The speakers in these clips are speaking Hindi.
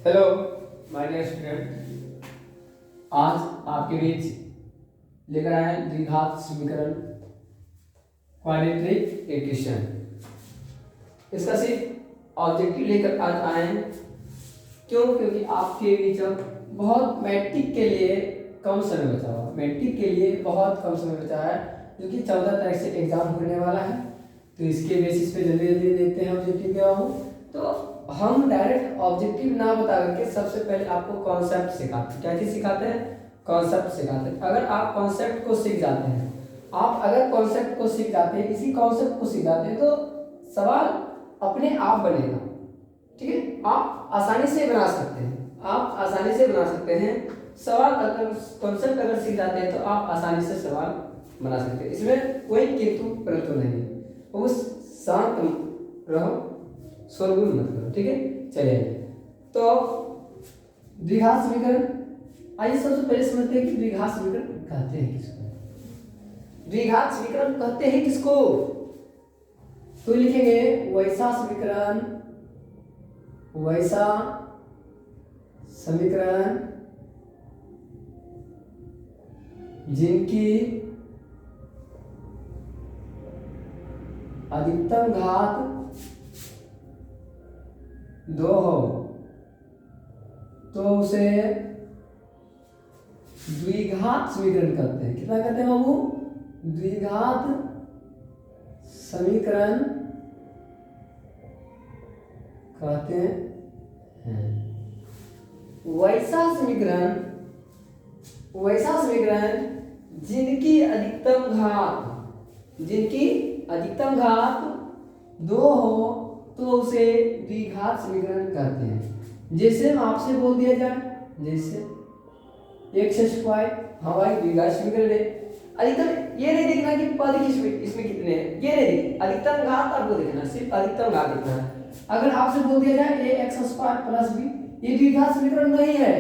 हेलो माय डियर स्टूडेंट, आज आपके बीच लेकर आए हैं द्विघात समीकरण क्वाड्रेटिक इक्वेशन। इसका सिर्फ ऑब्जेक्टिव लेकर आज आए हैं। क्यों? क्योंकि आपके बीच अब बहुत मैट्रिक के लिए कम समय बचा हुआ, मैट्रिक के लिए बहुत कम समय बचा है, जो कि 14 तारीख से एग्जाम होने वाला है। तो इसके बेसिस पे जल्दी जल्दी देखते हैं ऑब्जेक्टिव क्या हो। तो हम डायरेक्ट ऑब्जेक्टिव ना बता करके सबसे पहले आपको कॉन्सेप्ट सिखाते हैं। क्या चीज सिखाते हैं? कॉन्सेप्ट सिखाते हैं। अगर आप कॉन्सेप्ट को सीख जाते हैं, आप अगर कॉन्सेप्ट को सीख जाते हैं, इसी कॉन्सेप्ट को सीख जाते हैं, तो सवाल अपने आप बनेगा। ठीक है, आप आसानी से बना सकते हैं, आप आसानी से बना सकते हैं सवाल। अगर कॉन्सेप्ट अगर सीख जाते हैं तो आप आसानी से सवाल बना सकते हैं। इसमें कोई किंतु परंतु नहीं। उस शांत रहो, शोरगुल मत करो। ठीक है, चलिए तो द्विघात समीकरण, आइए सबसे पहले समझते हैं कि द्विघात समीकरण कहते हैं किसको। द्विघात समीकरण कहते हैं किसको? तो लिखेंगे वैसा समीकरण, वैसा समीकरण जिनकी अधिकतम घात 2 हो तो उसे द्विघात समीकरण कहते हैं। कितना कहते हैं बाबू? द्विघात समीकरण कहते हैं। वैसा समीकरण, वैसा समीकरण जिनकी अधिकतम घात, जिनकी अधिकतम घात 2 हो तो उसे द्विघात समीकरण कहते हैं। जैसे आपसे बोल दिया जाए, जैसे x², हाँ भाई द्विघात समीकरण है। अधिकतम ये नहीं देखना कि पद इसमें कितने हैं, ये नहीं देखना, अधिकतम घात आपको देखना, सिर्फ अधिकतम घात देखना है। अगर आपसे बोल दिया जाए ax² + b, ये द्विघात समीकरण नहीं है,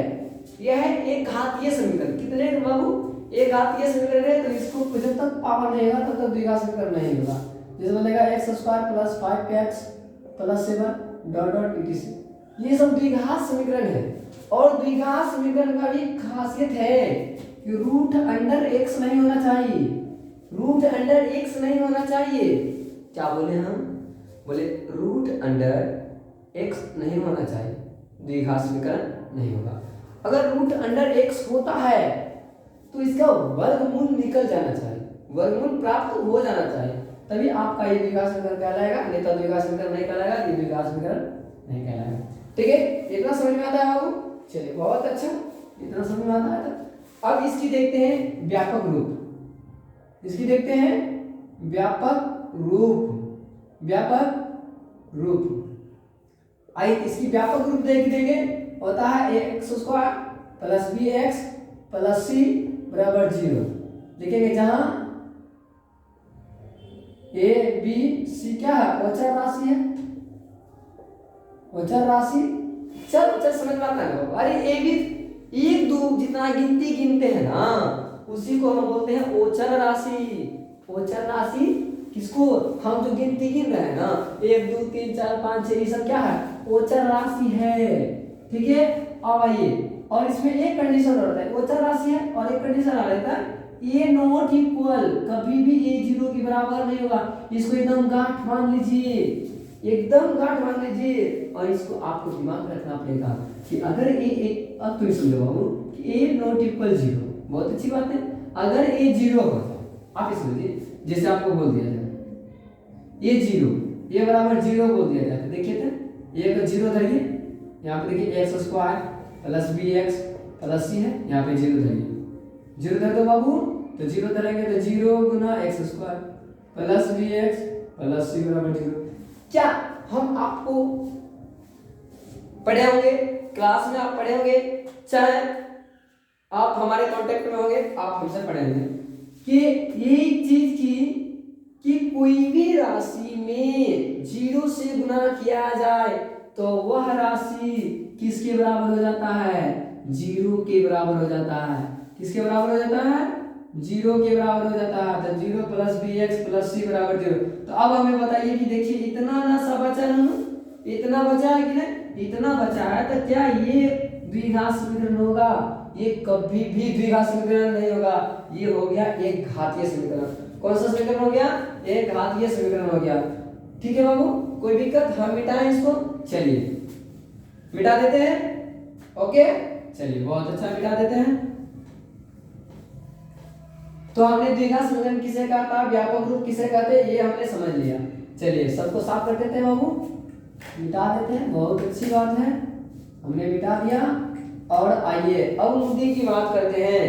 यह है एक घातीय समीकरण। कितने बाबू? एक घातीय समीकरण है, तो इसको जब तक पावर नहीं होगा तब तक द्विघात समीकरण नहीं होगा। जैसे बनेगा x² + 5x + 7 ... etc। ये सब द्विघात समीकरण है। और द्विघात समीकरण का भी खासियत है कि रूट अंडर x नहीं होना चाहिए, रूट अंडर x नहीं होना चाहिए। क्या बोले हम? बोले रूट अंडर x नहीं होना चाहिए, द्विघात समीकरण नहीं होगा। अगर रूट अंडर x होता है तो इसका वर्गमूल निकल जाना चाहिए, वर्गमूल प्राप्त हो जाना चाहिए, तभी आपका ये द्विघात समीकरण कहलाएगा, नहीं तो द्विघात समीकरण नहीं कहलाएगा, ये द्विघात समीकरण नहीं कहलाएगा। ठीक है, इतना समझ में आता है बाबू? चलिए बहुत अच्छा, इतना समझ में आता है। तो अब इसकी देखते हैं व्यापक रूप, इसकी देखते हैं व्यापक रूप, व्यापक रूप। आइए इसकी व्यापक रूप देख देंगे। होता है x² + bx + c = 0। लिखेंगे जहां a b c क्या है? अचर राशि है, अचर राशि। चल समझ में आता है। अरे ए बी 1 2 जितना गिनती गिनते हैं ना, उसी को हम बोलते हैं ओचर राशि। ओचर राशि किसको? हम जो गिनती गिन रहे हैं ना, 1 2 3 4 5 6, ये सब क्या है? ओचर राशि है। ठीक है, अब आइए, और इसमें एक कंडीशन रहता है, ओचर राशि है और एक कंडीशन आ रहता है ए नॉट इक्वल, कभी भी ए 0 के बराबर नहीं होगा। इसको एकदम गांठ मान लीजिए, एकदम गांठ मान लीजिए। और इसको आपको दिमाग में रखना पड़ेगा कि अगर ए एक, अब तुम समझो बाबू कि ए नॉट इक्वल 0, बहुत अच्छी बात है। अगर ए 0 होता, आप इस समझिए, जैसे आपको बोल दिया जाए ए 0, ए बराबर 0 बोल दिया जाए, देखिए तो ए को 0 धरिए, यहाँ पे देखिए x² + bx + c है, यहाँ पे 0 धरिए, 0 धर दो बाबू। तो 0 धरेंगे तो 0 × x² + bx + c = 0। क्या हम आपको पढ़े होंगे, क्लास में आप पढ़े होंगे, चाहे आप हमारे कांटेक्ट में होंगे, आप हमसे पढ़े होंगे कि यही चीज की कि कोई भी राशि में 0 से गुना किया जाए तो वह राशि किसके बराबर हो जाता है? 0 के बराबर हो जाता है। किसके बराबर हो जाता है? 0 के बराबर हो जाता है। तो 0 + bx + c = 0। तो अब हमें बताइए कि देखिए इतना ना सा बचा ना, इतना बचा है कि नहीं, इतना बचा है, तो क्या ये द्विघात समीकरण होगा? ये कभी भी द्विघात समीकरण नहीं होगा, ये हो गया एक घातीय समीकरण। कौन सा समीकरण हो गया? एक घातीय समीकरण हो गया। ठीक है बाबू, कोई दिक्कत? हम मिटाएं इसको, चलिए मिटा देते हैं। ओके चलिए, बहुत अच्छा, मिटा देते हैं। तो हमने द्विघात समीकरण किसे कहा था, व्यापक रूप किसे कहते हैं, ये हमने समझ लिया। चलिए सबको साफ कर देते हैं बाबू, मिटा देते हैं, बहुत अच्छी बात है, हमने मिटा दिया। और आइए अब मुद्दे की बात करते हैं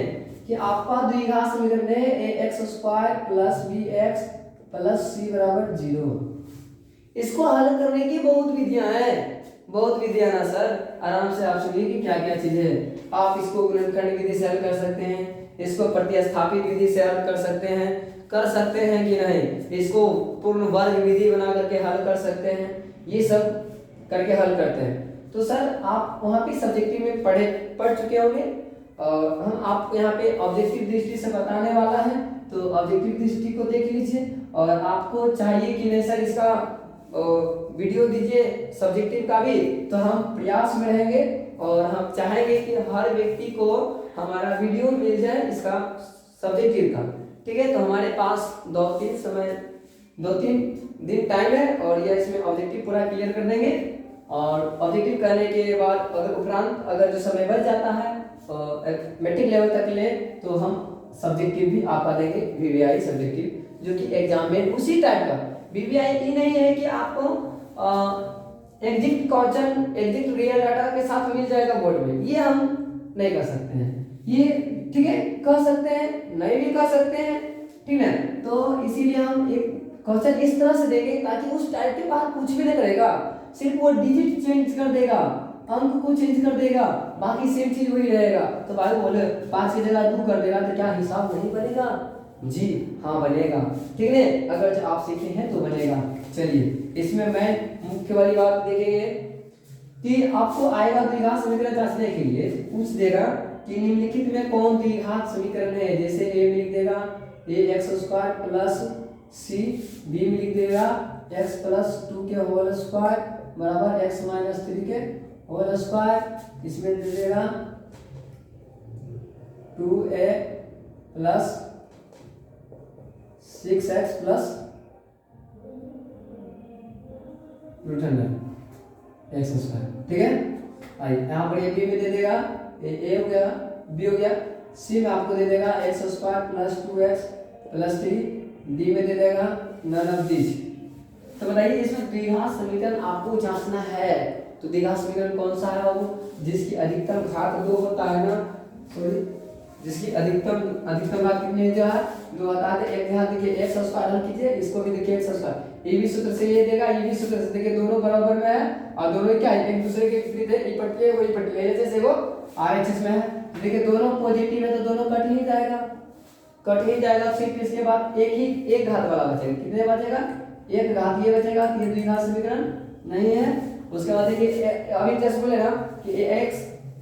कि आपका द्विघात समीकरण है ax² plus bx plus c बराबर 0। इसको हल करने की बहुत विधियां हैं, बहुत विधियां ना सर, आराम से आप सुनिए कि क्या क्या चीजें हैं। आप इसको गुणनखंड विधि से हल कर सकते हैं, इसको प्रतिस्थापित विधि से हल कर सकते हैं कि नहीं, इसको पूर्ण वर्ग विधि बना करके हल कर सकते हैं, ये सब करके हल करते हैं। तो सर आप वहाँ पे सब्जेक्टिव में पढ़ चुके होंगे, और हम आपको यहाँ पे ऑब्जेक्टिव दृष्टि से बताने वाला है, तो ऑब्जेक्टिव दृष्टि को देख लीजिए। और आपको चाहिए कि नहीं सर इसका वीडियो दीजिए सब्जेक्टिव का भी, तो हम प्रयास में रहेंगे और हम चाहेंगे कि हर व्यक्ति को हमारा वीडियो मिल जाए इसका सब्जेक्टिव का। ठीक है, तो हमारे पास 2-3 दिन टाइम है, और यह इसमें ऑब्जेक्टिव पूरा क्लियर कर देंगे। और ऑब्जेक्टिव करने के बाद अगर उपरांत अगर जो समय बच जाता है मैट्रिक लेवल तक ले, तो हम सब्जेक्टिव भी आपका देंगे, वीवीआई सब्जेक्टिव, जो कि एग्जाम में उसी टाइप का। वीवीआई ये नहीं है कि आपको exit question exit real data के साथ मिल जाएगा बोर्ड में, ये हम नहीं कर सकते हैं। ये ठीक है, कर सकते हैं, नहीं भी कर सकते हैं, ठीक है। तो इसीलिए हम एक क्वेश्चन इस तरह से देंगे ताकि उस टाइप के बाद कुछ भी नहीं करेगा, सिर्फ वो डिजिट चेंज कर देगा, अंक को चेंज कर देगा, बाकी सेम चीज वही रहेगा। तो भाई बोले 5 की जगह 2 कर देगा, तो क्या हिसाब नहीं बनेगा? जी हाँ बनेगा, ठीक है, अगर जो आप सीखे हैं तो बनेगा। चलिए इसमें मैं मुख्य वाली बात देखेंगे कि आपको आएगा द्विघात समीकरण जांचने के लिए पूछ देगा कि निम्नलिखित में कौन द्विघात समीकरण है। जैसे ए में लिख देगा ax² प्लस c, b में लिख देगा x प्लस 2 के होल स्क्वायर बराबर x माइनस 3 के होल स्क्वायर, इसमें दे देगा 2a plus 6x plus √x²। ठीक है, आइए यहाँ पर ये b में दे देगा, a हो गया, b हो गया, c में आपको दे देगा x² plus 2x plus 3, d में दे देगा नन ऑफ दिस। तो बताइए इसमें द्विघात समीकरण आपको जांचना है, तो द्विघात समीकरण कौन सा है बाबू? जिसकी अधिकतम घात 2 होता है ना, सॉरी, जिसकी अधिकतम घात कितनी जो है 2 होता है। एक घात देखिए x² हल कीजिए, इसको भी देखिए x², ये भी सूत्र से ये देगा, ये भी सूत्र से, देखिए दोनों बराबर में है और दोनों क्या है, एक दूसरे के विपरीत है, ये पट्टी है वही पट्टी है, जैसे वो RHS में है, देखिए दोनों पॉजिटिव है तो दोनों कट ही जाएगा। सिर्फ इसके बाद एक घात वाला बचेगा, कितने बचेगा? एक घात ये बचेगा, ये द्विघात समीकरण नहीं है। उसके बाद देखिए अभी जैसे बोले ना कि x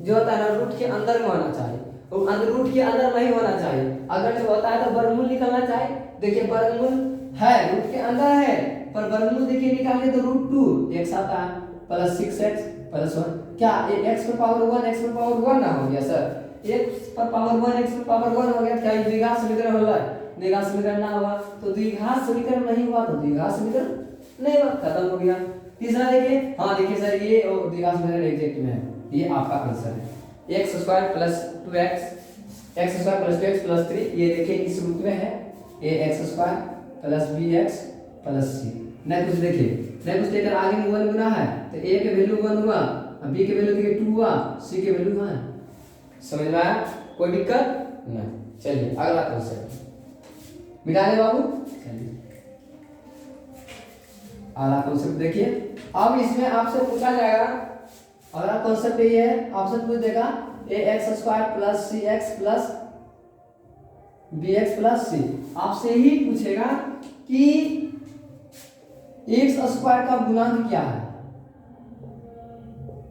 जो होता है ना रूट के अंदर में होना चाहिए, और अंदर रूट के अंदर नहीं होना चाहिए। अगर जो होता है तो वर्गमूल निकलना चाहिए, देखिए वर्गमूल है रूट के अंदर है, पर वर्गमूल देखिए निकालिए तो √2 x आता है प्लस 6x प्लस 1, क्या x पर पावर 1 x पर पावर 1 ना हो गया सर, x पर पावर 1 x पर पावर 1 हो गया, क्या द्विघात समीकरण हो रहा है? द्विघात समीकरण ना हुआ तो द्विघात समीकरण नहीं हुआ, तो द्विघात समीकरण नहीं हुआ, खत्म हो गया। तीसरा देखिए, हाँ देखिए सर ये द्विघात समीकरण एग्जैक्ट में है, ये आपका आंसर है x² प्लस 2x प्लस 3, ये देखिए इस रूप में है ax² plus bx plus c। नहीं कुछ देखिए, नहीं कुछ लेकर आगे में 1 गुना है तो a के वैल्यू 1 हुआ, b के वैल्यू देखिए 2 हुआ, c के वैल्यू 1। समझ में आया? कोई दिक्कत नहीं। चलिए अगला कॉन्सेप्ट मिटा दे बाबू। चलिए अगला कॉन्सेप्ट देखिए, अब इसमें आपसे पूछा जाएगा, अगला कॉन्सेप्ट ये है, आपसे पूछ देगा ax² plus cx plus bx plus c। आपसे ही पूछेगा कि x² का गुणांक क्या है,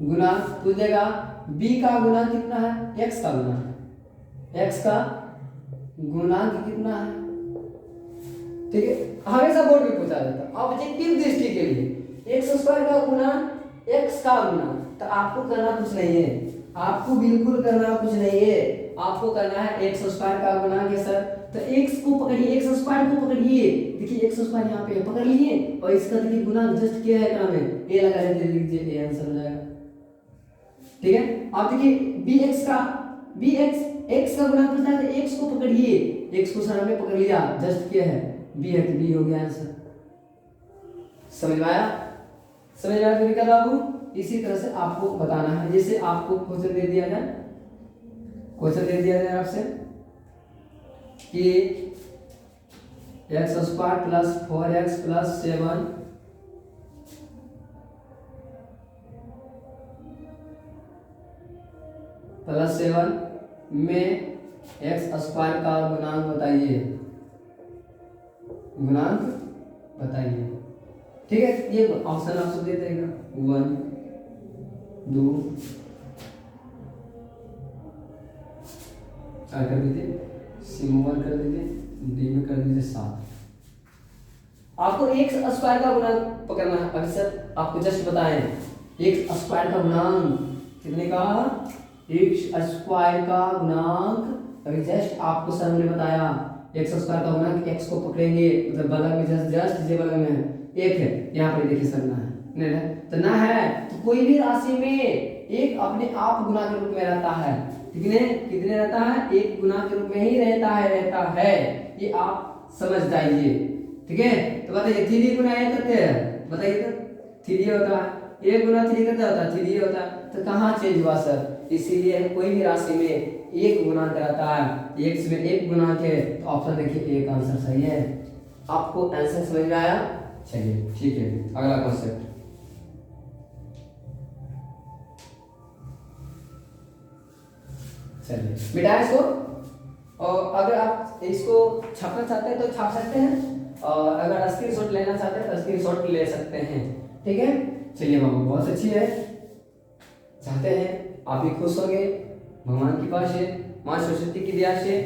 गुणांक पूछेगा, b का गुणांक कितना है, x का गुणांक कितना है। ठीक है, हमेशा बोर्ड में पूछा जाता है ऑब्जेक्टिव दृष्टि के लिए एक्स स्क्वायर का गुना एक्स का गुना, तो आपको करना कुछ नहीं है, आपको बिल्कुल करना कुछ नहीं है, आपको करना है एक्स स्क्वायर का गुना के सर, तो एक्स को पकड़िए, एक्स स्क्वायर को पकड़िए, देखिए एक्स स्क्वायर यहाँ पे पकड़ लिए और इसका देखिए गुना जस्ट किया है क्या में ए लगा दे लीजिए, ए आंसर हो जाएगा। ठीक है, आप देखिए बी एक्स का एक्स का गुना करता है तो एक्स को पकड़िए, एक्स को सर हमने पकड़ लिया, जस्ट किया है बी है तो बी हो गया आंसर। समझ में आया? समझ में आया तरीका बाबू? इसी तरह से आपको बताना है, जैसे आपको क्वेश्चन दे दिया जाए, क्वेश्चन दे दिया जाए आपसे कि X square plus 4x plus 7 plus 7 में एक्स स्क्वायर का गुणांक बताइए, गुणांक बताइए। ठीक है, ये ऑप्शन आपको दे देगा 1 2 कर दीजिए, सी में 1 कर दीजिए, डी में कर दीजिए 7। आपको एक्स स्क्वायर का गुणांक पकड़ना है। अभी सर आपको जस्ट बताएं एक्स स्क्वायर का गुणांक कितने का, एक्स स्क्वायर का गुणांक अभी जस्ट आपको सर ने बताया, एक्स स्क्वायर का गुणांक एक्स को पकड़ेंगे, मतलब बगल में जस्ट जे बगल में एक है, यहाँ पर देखिए सर ना है, नहीं है तो ना है, तो कोई भी राशि में एक अपने आप गुना के रूप में रहता है, कितने कितने रहता है, एक गुना के रूप में ही रहता है, ये आप समझ जाइए। ठीक है, तो बताइए 3 गुना एक करते हैं, बताइए तो 3 होता है, 1 गुना 3 करता होता है 3 होता है, तो कहाँ चेंज हुआ सर? इसीलिए कोई भी राशि में एक गुना रहता है, एक्स में एक गुना है, तो ऑप्शन देखिए एक आंसर सही है। आपको आंसर समझ में आया? चलिए ठीक है, अगला कॉन्सेप्ट। चलिए मिटाए इसको, और अगर आप इसको छापना चाहते हैं तो छाप सकते हैं, और अगर स्क्रीनशॉट लेना चाहते हैं तो स्क्रीनशॉट ले सकते हैं। ठीक है, चलिए बाबू बहुत अच्छी है, चाहते हैं आप भी खुश होंगे, भगवान की पास है, माँ सरस्वती की दया से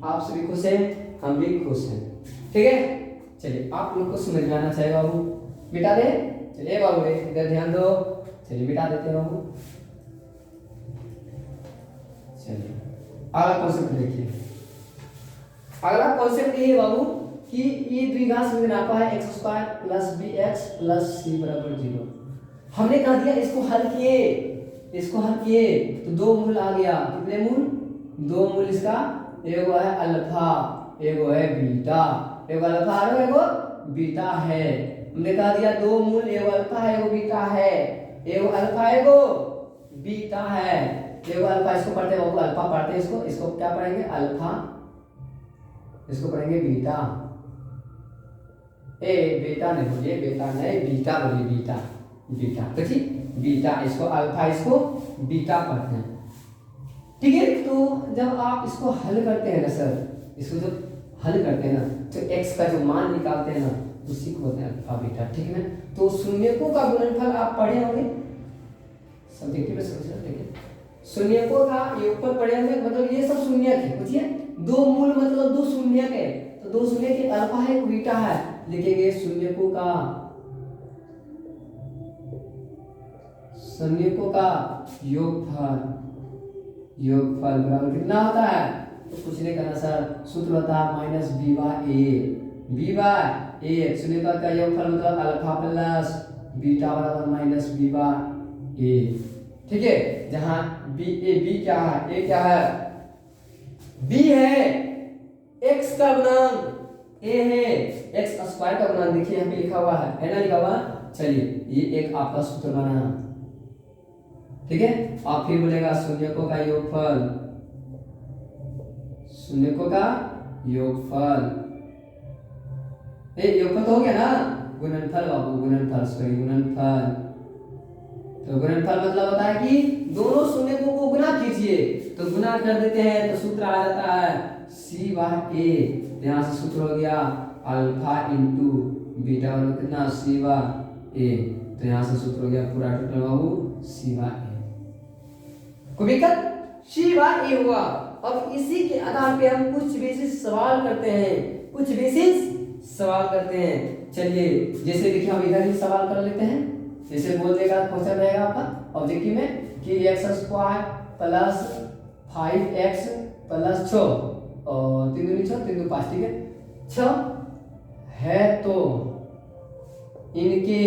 आप सभी खुश हैं, हम भी खुश हैं। ठीक है, चलिए आप लोग को समझ में आना चाहिए बाबू, मिटा दे। चलिए बाबू इधर ध्यान दो, चलिए मिटा देते हैं बाबू। चलिए अगला कॉन्सेप्ट देखिए, अगला कॉन्सेप्ट ये है बाबू कि ये द्विघात समीकरण है X square plus B X plus C बराबर 0। हमने कह दिया इसको हल किए, इसको हल किए तो 2 मूल आ गया, कितने मूल? 2 मूल इसका, एगो है अल्फा एगो है बीटा, एगो अल्फा और एगो बीटा है। हमने कह दिया 2 मूल, एगो अल्फा है एगो बीटा है, एगो अल्फा एगो बीटा है, एगो अल्फा इसको पढ़ते हैं बाबू, अल्फा पढ़ते हैं इसको, इसको क्या पढ़ेंगे अल्फा, इसको पढ़ेंगे बीटा, ए बेटा नहीं बोलिए, बेटा नहीं बीटा बोलिए, बीटा बीटा, देखिए बीटा, इसको अल्फा इसको बीटा पढ़ते हैं। ठीक है, तो जब आप इसको हल करते हैं ना सर, इसको जब हल करते हैं ना तो x का जो मान निकालते हैं ना उसी को बोलते हैं अल्फा बीटा। ठीक है ना, तो शून्यकों का गुणनफल आप पढ़े होंगे, सब्जेक्टिव में समझ रहे हैं, शून्यकों का योगफल पढ़े होंगे, मतलब ये सब शून्यक है, बुझिए 2 मूल मतलब 2 शून्यक है, तो 2 शून्यक के अल्फा है बीटा है, लिखेंगे शून्यकों का योगफल, योगफल बराबर कितना होता है? तो कुछ नहीं करना सर, सूत्र होता है माइनस बी बाय ए, शून्यकों का योगफल मतलब अल्फा प्लस बीटा बराबर माइनस बी बाय ए। ठीक है, जहां बी क्या है, ए क्या है, बी है एक्स का गुणांक, ए है एक्स स्क्वायर का गुणांक, देखिए यहाँ पे लिखा हुआ है ना, लिखा हुआ। चलिए ये एक आपका सूत्र बना, ठीक है, आप फिर बोलेगा शून्यकों का योगफल, शून्यकों का योगफल, योगफल तो हो गया ना, गुणनफल बाबू, गुणनफल सॉरी गुणनफल, तो गुणनफल मतलब होता है कि दोनों शून्यकों को गुना कीजिए, तो गुना कर देते हैं तो सूत्र आ जाता है c बाय a, यहाँ से सूत्र हो गया अल्फा इंटू बीटा वाला कितना c बाय a, तो यहाँ से सूत्र हो गया पूरा टोटल बाबू c बाय a, कोई दिक्कत? c बाय a हुआ। अब इसी के आधार पे हम कुछ बेसिस सवाल करते हैं, कुछ बेसिस सवाल करते हैं। चलिए जैसे देखिए हम इधर ही सवाल कर लेते हैं। जैसे बोल देगा क्वेश्चन रहेगा आपका ऑब्जेक्टिव में कि X square plus 5x plus 6 और 3 दूनी 6 3 दूनी 5, ठीक है 6 है तो इनके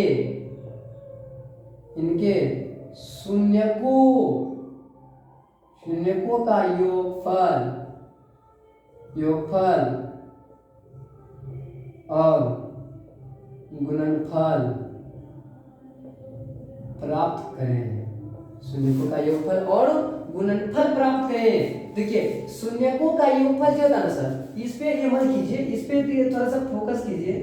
शून्यकों का योगफल और गुणनफल प्राप्त करें। शून्यकों का योगफल और गुणनफल प्राप्त करें। देखिए शून्यकों का योगफल क्या होता है ना सर, इस पे ये मत कीजिए, इस पे थोड़ा सा फोकस कीजिए।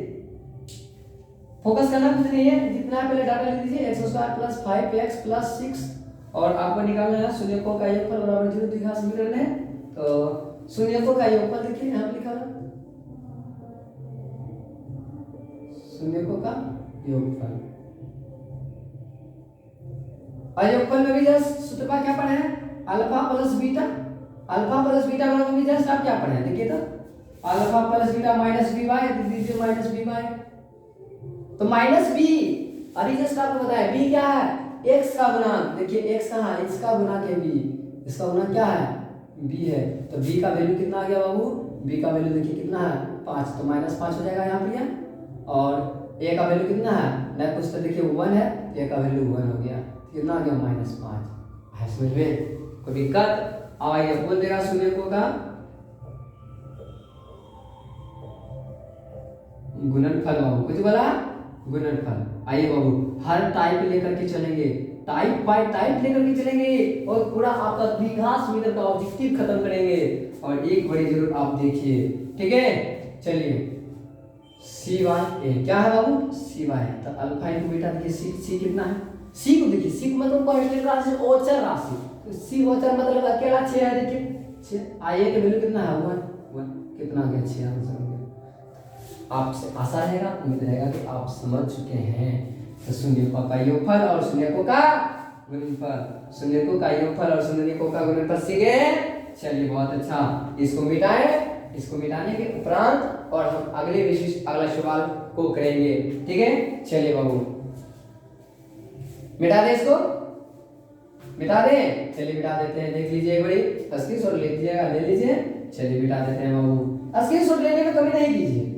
फोकस करना कुछ नहीं है, जितना पहले डाटा लिख दीजिए x square plus 5x plus 6 और आपको निकालना है शून्यकों का योगफल बराबर 0 द्विघात समीकरण है। तो शून्यकों का योगफल देखिए यहाँ पे लिखा है शून्यकों का योगफल। योगफल में भी जस्ट सूत्र क्या पढ़े हैं अल्फा प्लस बीटा बराबर भी जस्ट आप क्या पढ़े हैं देखिए तो alpha plus beta minus B Y, दीजिए माइनस बी वाई। तो माइनस बी अभी जस्ट आपको बताया बी क्या है x का गुणांक। देखिए x कहाँ है, इसका गुणांक है b, इसका गुणांक क्या है b है। तो b का वैल्यू कितना आ गया बाबू, b का वैल्यू देखिए कितना है 5, तो -5 हो जाएगा यहाँ पर। और a का वैल्यू कितना है ना कुछ तो देखिए 1 है, a का वैल्यू 1 हो गया, कितना आ गया -5 है। समझ में कोई दिक्कत? अब आइए बोल देगा शून्यकों का गुणनफल। बाबू कुछ बोला गुणनफल। आइए बाबू हर टाइप लेकर के चलेंगे, टाइप बाय टाइप लेकर के चलेंगे और पूरा आपका द्विघात समीकरण का ऑब्जेक्टिव खत्म करेंगे। और एक बड़ी जरूर आप देखिए, ठीक है चलिए सी वाई ए क्या है बाबू सी वाई। तो अल्फा इनटू बीटा देखिए सी कितना है, सी को देखिए सी को मतलब कांस्टेंट राशि ओचर राशि, तो सी ओचर मतलब अकेला 6 है। देखिए 6 आई ए का वैल्यू कितना है 1 कितना आ गया 6 आंसर हो गया। आपसे आशा रहेगा, उम्मीद रहेगा कि आप समझ चुके हैं। तो शून्यकों का योगफल और शून्यकों का गुणनफल, शून्यकों का योगफल और शून्यकों का गुणनफल सीखे। चलिए बहुत अच्छा, इसको मिटाएं, इसको मिटाने के उपरांत और हम अगला सवाल को करेंगे, ठीक है। चलिए बाबू मिटा दे, इसको मिटा दें। चलिए मिटा देते हैं, देख लीजिए एक बारी स्क्रीनशॉट ले लीजिएगा, ले लीजिए। चलिए मिटा देते हैं बाबू, स्क्रीनशॉट लेने में कमी नहीं कीजिए,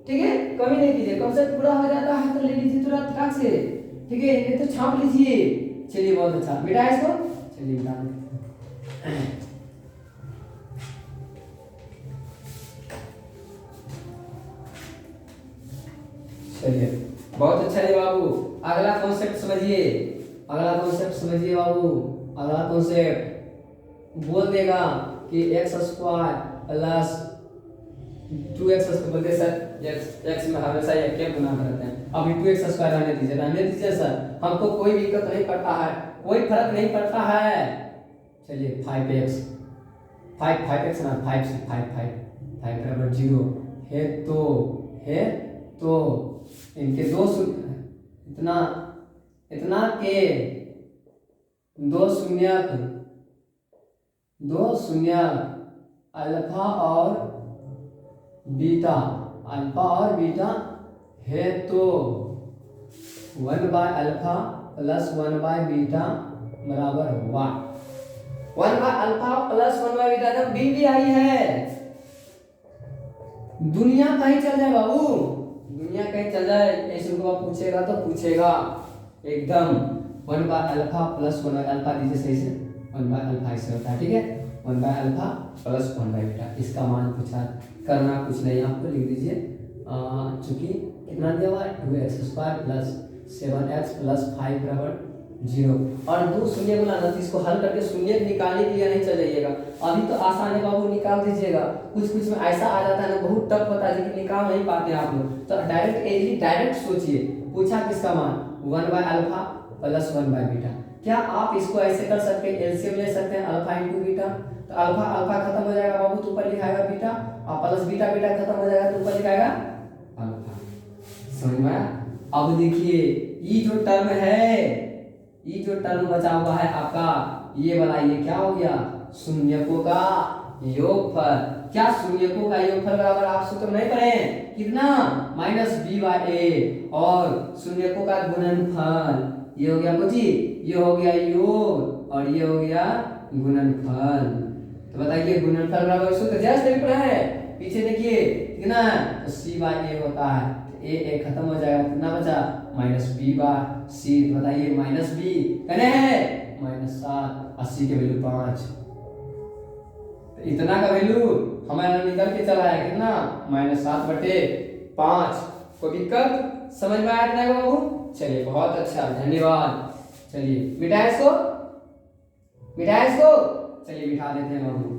ठीक है कमी नहीं कीजिए। कंसेप्ट पूरा हो जाता है तो ले लीजिए तुरंत फटाक से, ठीक है नहीं तो छाप लीजिए। चलिए बहुत अच्छा, मिटाएं इसको, चलिए मिटा देते हैं। चलिए बहुत अच्छा है बाबू। अगला कॉन्सेप्ट समझिए, अगला कॉन्सेप्ट समझिए बाबू। अगला कॉन्सेप्ट बोल देगा कि एक्स स्क्वायर प्लस 2x को बोलते सर x में हमेशा ये क्या गुना करते हैं। अभी 2x स्क्वायर रहने दीजिए सर, हमको कोई दिक्कत नहीं पड़ता है, कोई फर्क नहीं पड़ता है। चलिए 5x ना 5 से 5 बराबर 0 है तो इनके इतना के दो शून्यक अल्फा और बीटा है तो 1/अल्फा प्लस 1/बीटा बराबर 1। 1/अल्फा प्लस 1/बीटा जब बी आई है, दुनिया कहीं चल जाए बाबू, दुनिया कहीं चल जाए, ऐसे को पूछेगा तो पूछेगा एकदम 1/अल्फा प्लस 1/अल्फा दीजिए सही से, 1/अल्फा ऐसे होता है, ठीक है 1/अल्फा प्लस 1/बीटा। इसका मान पूछा, करना कुछ नहीं, आपको लिख दीजिए चूंकि कितना दिया हुआ है 2x² प्लस 7x प्लस 5 बराबर 0 और दो शून्य को लाना, इसको हल करके शून्य निकालने के लिए नहीं चल जाइएगा। अभी तो आसान है बाबू, निकाल दीजिएगा। कुछ में ऐसा आ जाता है ना, बहुत टफ होता है लेकिन निकाल नहीं पाते आप लोग। तो डायरेक्ट सोचिए, पूछा किसका मान 1/अल्फा प्लस 1/बीटा। क्या आप इसको ऐसे कर सकते हैं, एलसीएम ले सकते हैं अल्फा इंटू बीटा। तो अल्फा खत्म हो जाएगा बाबू तो ऊपर लिखाएगा बीटा, और प्लस बीटा खत्म हो जाएगा तो ऊपर लिखाएगा अल्फा। समझ में आया? अब देखिए ये जो टर्म है, ये जो टर्म बचा हुआ है आपका ये वाला, ये क्या हो गया शून्यकों का योगफल। क्या शून्यकों का योगफल बराबर, आप सूत्र नहीं पढ़े हैं? कितना? -b/a। और शून्यकों का गुणनफल, ये हो गया बुझी, ये हो गया योग और ये हो गया गुणनफल। तो बताइए गुणनफल बराबर सूत्र जस्ट नहीं पढ़ा है, पीछे देखिए कितना, तो c/a होता है, तो a खत्म हो जाएगा, कितना बचा? -b/c। बताइए -b कहने हैं -7, 80 के वैल्यू 5, तो इतना का वैल्यू हमारा निकल के चला है कितना? -7/5। कोई दिक्कत समझ में आया इतना बाबू? चलिए बहुत अच्छा, धन्यवाद। चलिए मिटाए इसको, मिटाए इसको, चलिए मिटा देते हैं बाबू,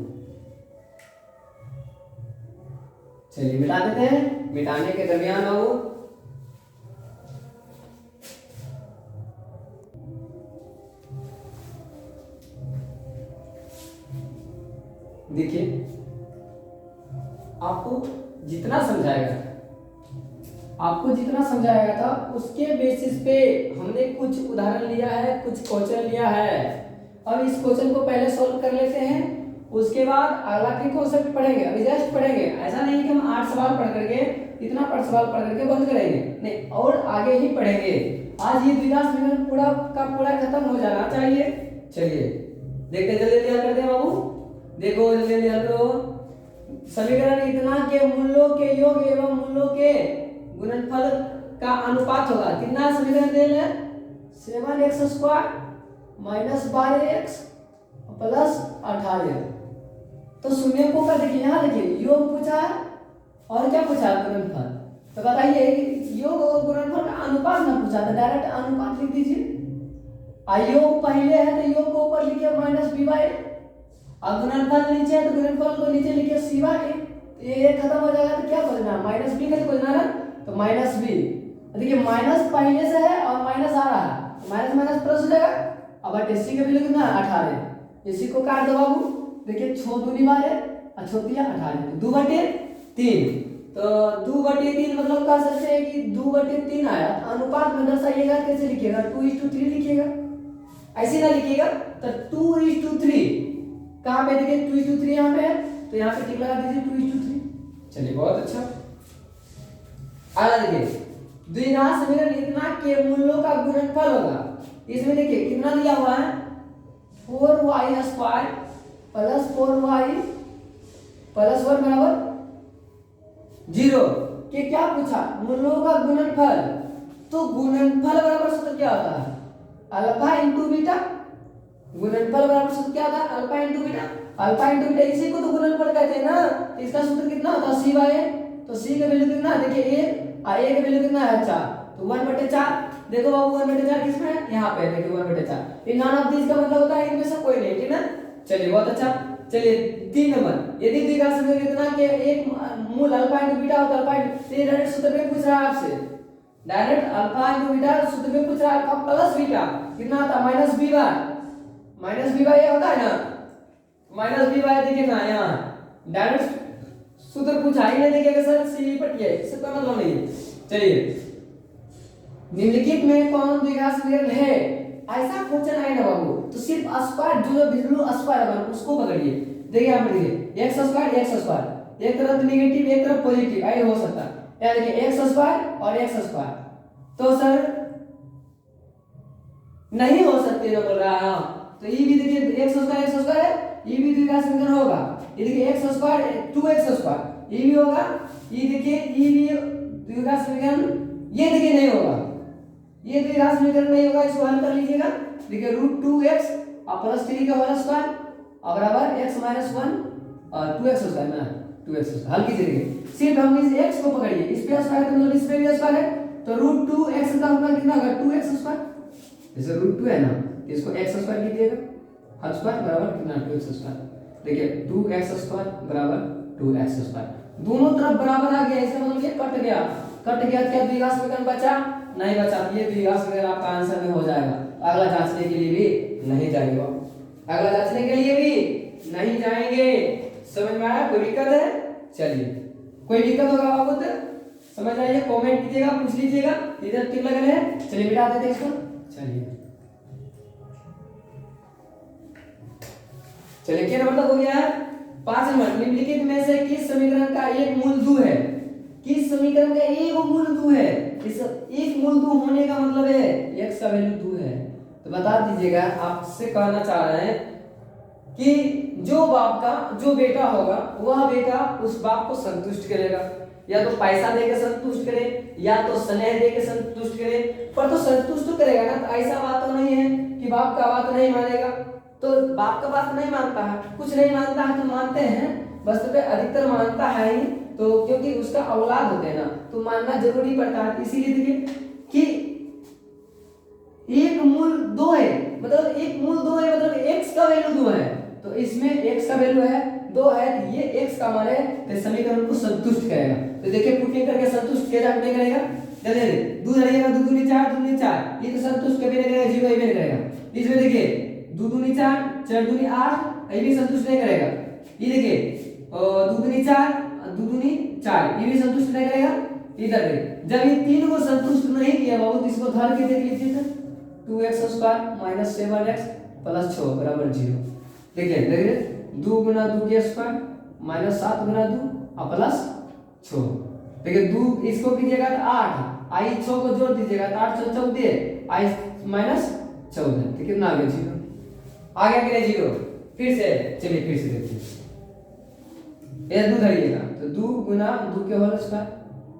चलिए मिटा देते हैं। मिटाने के दरमियान बाबू देखिए, आपको जितना समझाएगा था उसके बेसिस पे हमने कुछ उदाहरण लिया है, कुछ क्वेश्चन लिया है। अब इस क्वेश्चन को पहले सॉल्व कर लेते हैं, उसके बाद अगला के क्वेश्चन भी पढ़ेंगे। अभी जस्ट पढ़ेंगे, ऐसा नहीं कि हम 8 सवाल पढ़ करके, इतना सवाल पढ़ करके बंद करेंगे, नहीं, और आगे ही पढ़ेंगे। आज ये द्विघात समीकरण पूरा का पूरा खत्म हो जाना चाहिए। चलिए देखते जल्दी जल्दी हल करते हैं बाबू। देखो जल्दी जल्दी हल करो। समीकरण इतना के मूल्यों के योग एवं मूल्यों के गुणनफल का अनुपात होगा। कितना समीकरण दे रहे हैं? 7x² - 12x + 18। तो शून्यकों का देखिए, यहाँ देखिए योग पूछा है और क्या पूछा है? गुणनफल। तो बताइए योग और गुणनफल का अनुपात ना पूछा था, डायरेक्ट अनुपात लिख दीजिए। योग पहले है तो योग को ऊपर लिखिए -b/a, और गुणनफल नीचे है तो गुणनफल को नीचे लिखिए c/a। ये खत्म हो जाएगा तो क्या बचना? -b का बचना है, तो -b। देखिए माइनस पहले से है और माइनस आ रहा है, तो माइनस माइनस प्लस हो जाएगा। अब सी का वैल्यू कितना? 18। इसी को काट दो बाबू। देखिए 6 दूनी 12 और 6 तिया 18, 2/3। तो 2/3 मतलब कह सकते हैं कि 2/3 आया। अनुपात में दर्शाइएगा, कैसे लिखिएगा? 2:3 लिखिएगा, ऐसे ना लिखिएगा, तो 2:3। कहाँ पे? देखिए 2:3 यहाँ पे है, तो यहाँ पे टिक लगा दीजिए 2:3। चलिए बहुत अच्छा। अगला देखिए, द्विघात समीकरण इतना के मूल्यों का गुणनफल होगा। इसमें देखिए कितना दिया हुआ है? 4y² + 4y + 1 = 0 के क्या पूछा? मूल्यों का गुणनफल। तो गुणनफल बराबर सूत्र क्या होता है? Alpha into beta. गुणनफल बराबर सूत्र क्या होता है? Alpha into beta. Alpha into beta, इसी को तो गुणनफल कहते हैं ना। इसका सूत्र कितना होता है? c/a। तो c का वैल्यू कितना है? देखिए a का वैल्यू कितना है? 4, तो 1/4। देखो बाबू 1/4 किसमें है? यहाँ पे देखिए 1/4। इन नॉन ऑफ दिस का मतलब होता है इनमें से कोई नहीं, ठीक ना? चलिए बहुत अच्छा। चलिए 3 नंबर, यदि द्विघात समीकरण इतना के एक मूल अल्फा इंटू बीटा होता है, अल्फा इंटू, ये डायरेक्ट सूत्र में पूछ रहा है आपसे, डायरेक्ट अल्फा इंटू बीटा सूत्र में पूछ रहा है। अल्फा प्लस बीटा कितना आता है? -b/a होता है ना, -b/a। देखिए ना यहाँ डायरेक्ट सूत्र पूछा ही नहीं, देखिएगा सर सी पटिए, इससे कोई मतलब नहीं है। चलिए निम्नलिखित में कौन द्विघात समीकरण है? ऐसा क्वेश्चन आए ना बाबू, तो सिर्फ स्क्वायर, जो बिंदु स्क्वायर है उसको पकड़िए। देखिए यहाँ पे देखिए x², एक तरफ नेगेटिव एक तरफ पॉजिटिव, ऐसे हो सकता है। यहाँ देखिए x² और x², तो सर नहीं हो सकते ना बोल रहा है। तो ये भी देखिए x² है, ये भी द्विघात समीकरण होगा। ये देखिए x² 2x², ये भी होगा। ये देखिए ये भी द्विघात समीकरण, ये देखिए नहीं होगा, ये द्विघात समीकरण नहीं होगा। इसको हल कर लीजिएगा। देखिए √2x और +3 का होल स्क्वायर और बराबर x - 1 और 2x² ना, 2x²। हल कीजिए। देखिए सिर्फ हम इस x को पकड़िए, इस पे स्क्वायर तो मतलब इस पे भी स्क्वायर है, तो √2x का होगा कितना होगा? 2x²। जैसे √2 है ना, इसको x² कीजिएगा, हर स्क्वायर बराबर कितना? 2x²। देखिए 2x² बराबर 2x², दोनों तरफ बराबर आ गया, इसका मतलब ये कट गया। क्या द्विघात समीकरण बचा? नहीं बचा। ये द्विघात समीकरण आपका आंसर में हो जाएगा। अगला जांचने के लिए भी नहीं जाएगा, अगला जांचने के लिए भी नहीं जाएंगे। समझ में आया? कोई दिक्कत है? चलिए कोई दिक्कत होगा बाबू तो समझ आइए, कमेंट कीजिएगा, पूछ लीजिएगा। इधर टिक लग रहे हैं, चलिए मिटा देते हैं इसको। चलिए क्या नंबर तक हो गया है? 5 नंबर, निम्नलिखित में से किस समीकरण का एक मूल दू है? किस समीकरण का एक मूल दू है? इस एक मूल दू होने का मतलब है x का वैल्यू दू है। तो बता दीजिएगा, आपसे कहना चाह रहे हैं कि जो बाप का जो बेटा होगा वह बेटा उस बाप को संतुष्ट करेगा, या तो पैसा देके संतुष्ट करे या तो स्नेह देके संतुष्ट करे, पर तो संतुष्ट तो करेगा ना। तो ऐसा बात तो नहीं है कि बाप का बात नहीं मानेगा। तो बाप का बात नहीं मानता है, कुछ नहीं मानता है तो मानते हैं, बस तो अधिकतर मानता है ही, तो क्योंकि उसका औलाद होते हैं ना, तो मानना जरूरी पड़ता है। इसीलिए देखिए कि एक मूल दो है, मतलब एक मूल दो है, मतलब x का वैल्यू दो है, तो इसमें x का वैल्यू है दो है, ये x का मान है, तो समीकरण को संतुष्ट करेगा। तो देखिए पुटिंग करके संतुष्ट किया जाए करेगा, चलिए दो धरिएगा, दो दूनी चार, दो दूनी चार, ये तो संतुष्ट कभी नहीं करेगा, जीरो ही नहीं करेगा। इसमें देखिए दो दूनी चार, चार दूनी आठ, ये भी संतुष्ट नहीं करेगा। ये देखिए दो दूनी चार, दो दूनी चार, ये भी संतुष्ट नहीं करेगा। इधर देखिए जब ये तीन को संतुष्ट नहीं किया बाबू, तो इसको धर के देख लीजिए, 2x square minus 7x plus 6 बराबर 0। देखिए देखिए 2 गुना 2 के स्क्वायर माइनस 7 गुना 2 और प्लस 6। देखिए 2 इसको कीजिएगा तो 8, आई 6 को जोड़ दीजिएगा तो 8 6 14, आई माइनस 14, तो कितना आ गया 0, आ गया कि नहीं 0। फिर से चलिए फिर से देखते हैं, ये 2 धरिएगा तो 2 गुना 2 के होल स्क्वायर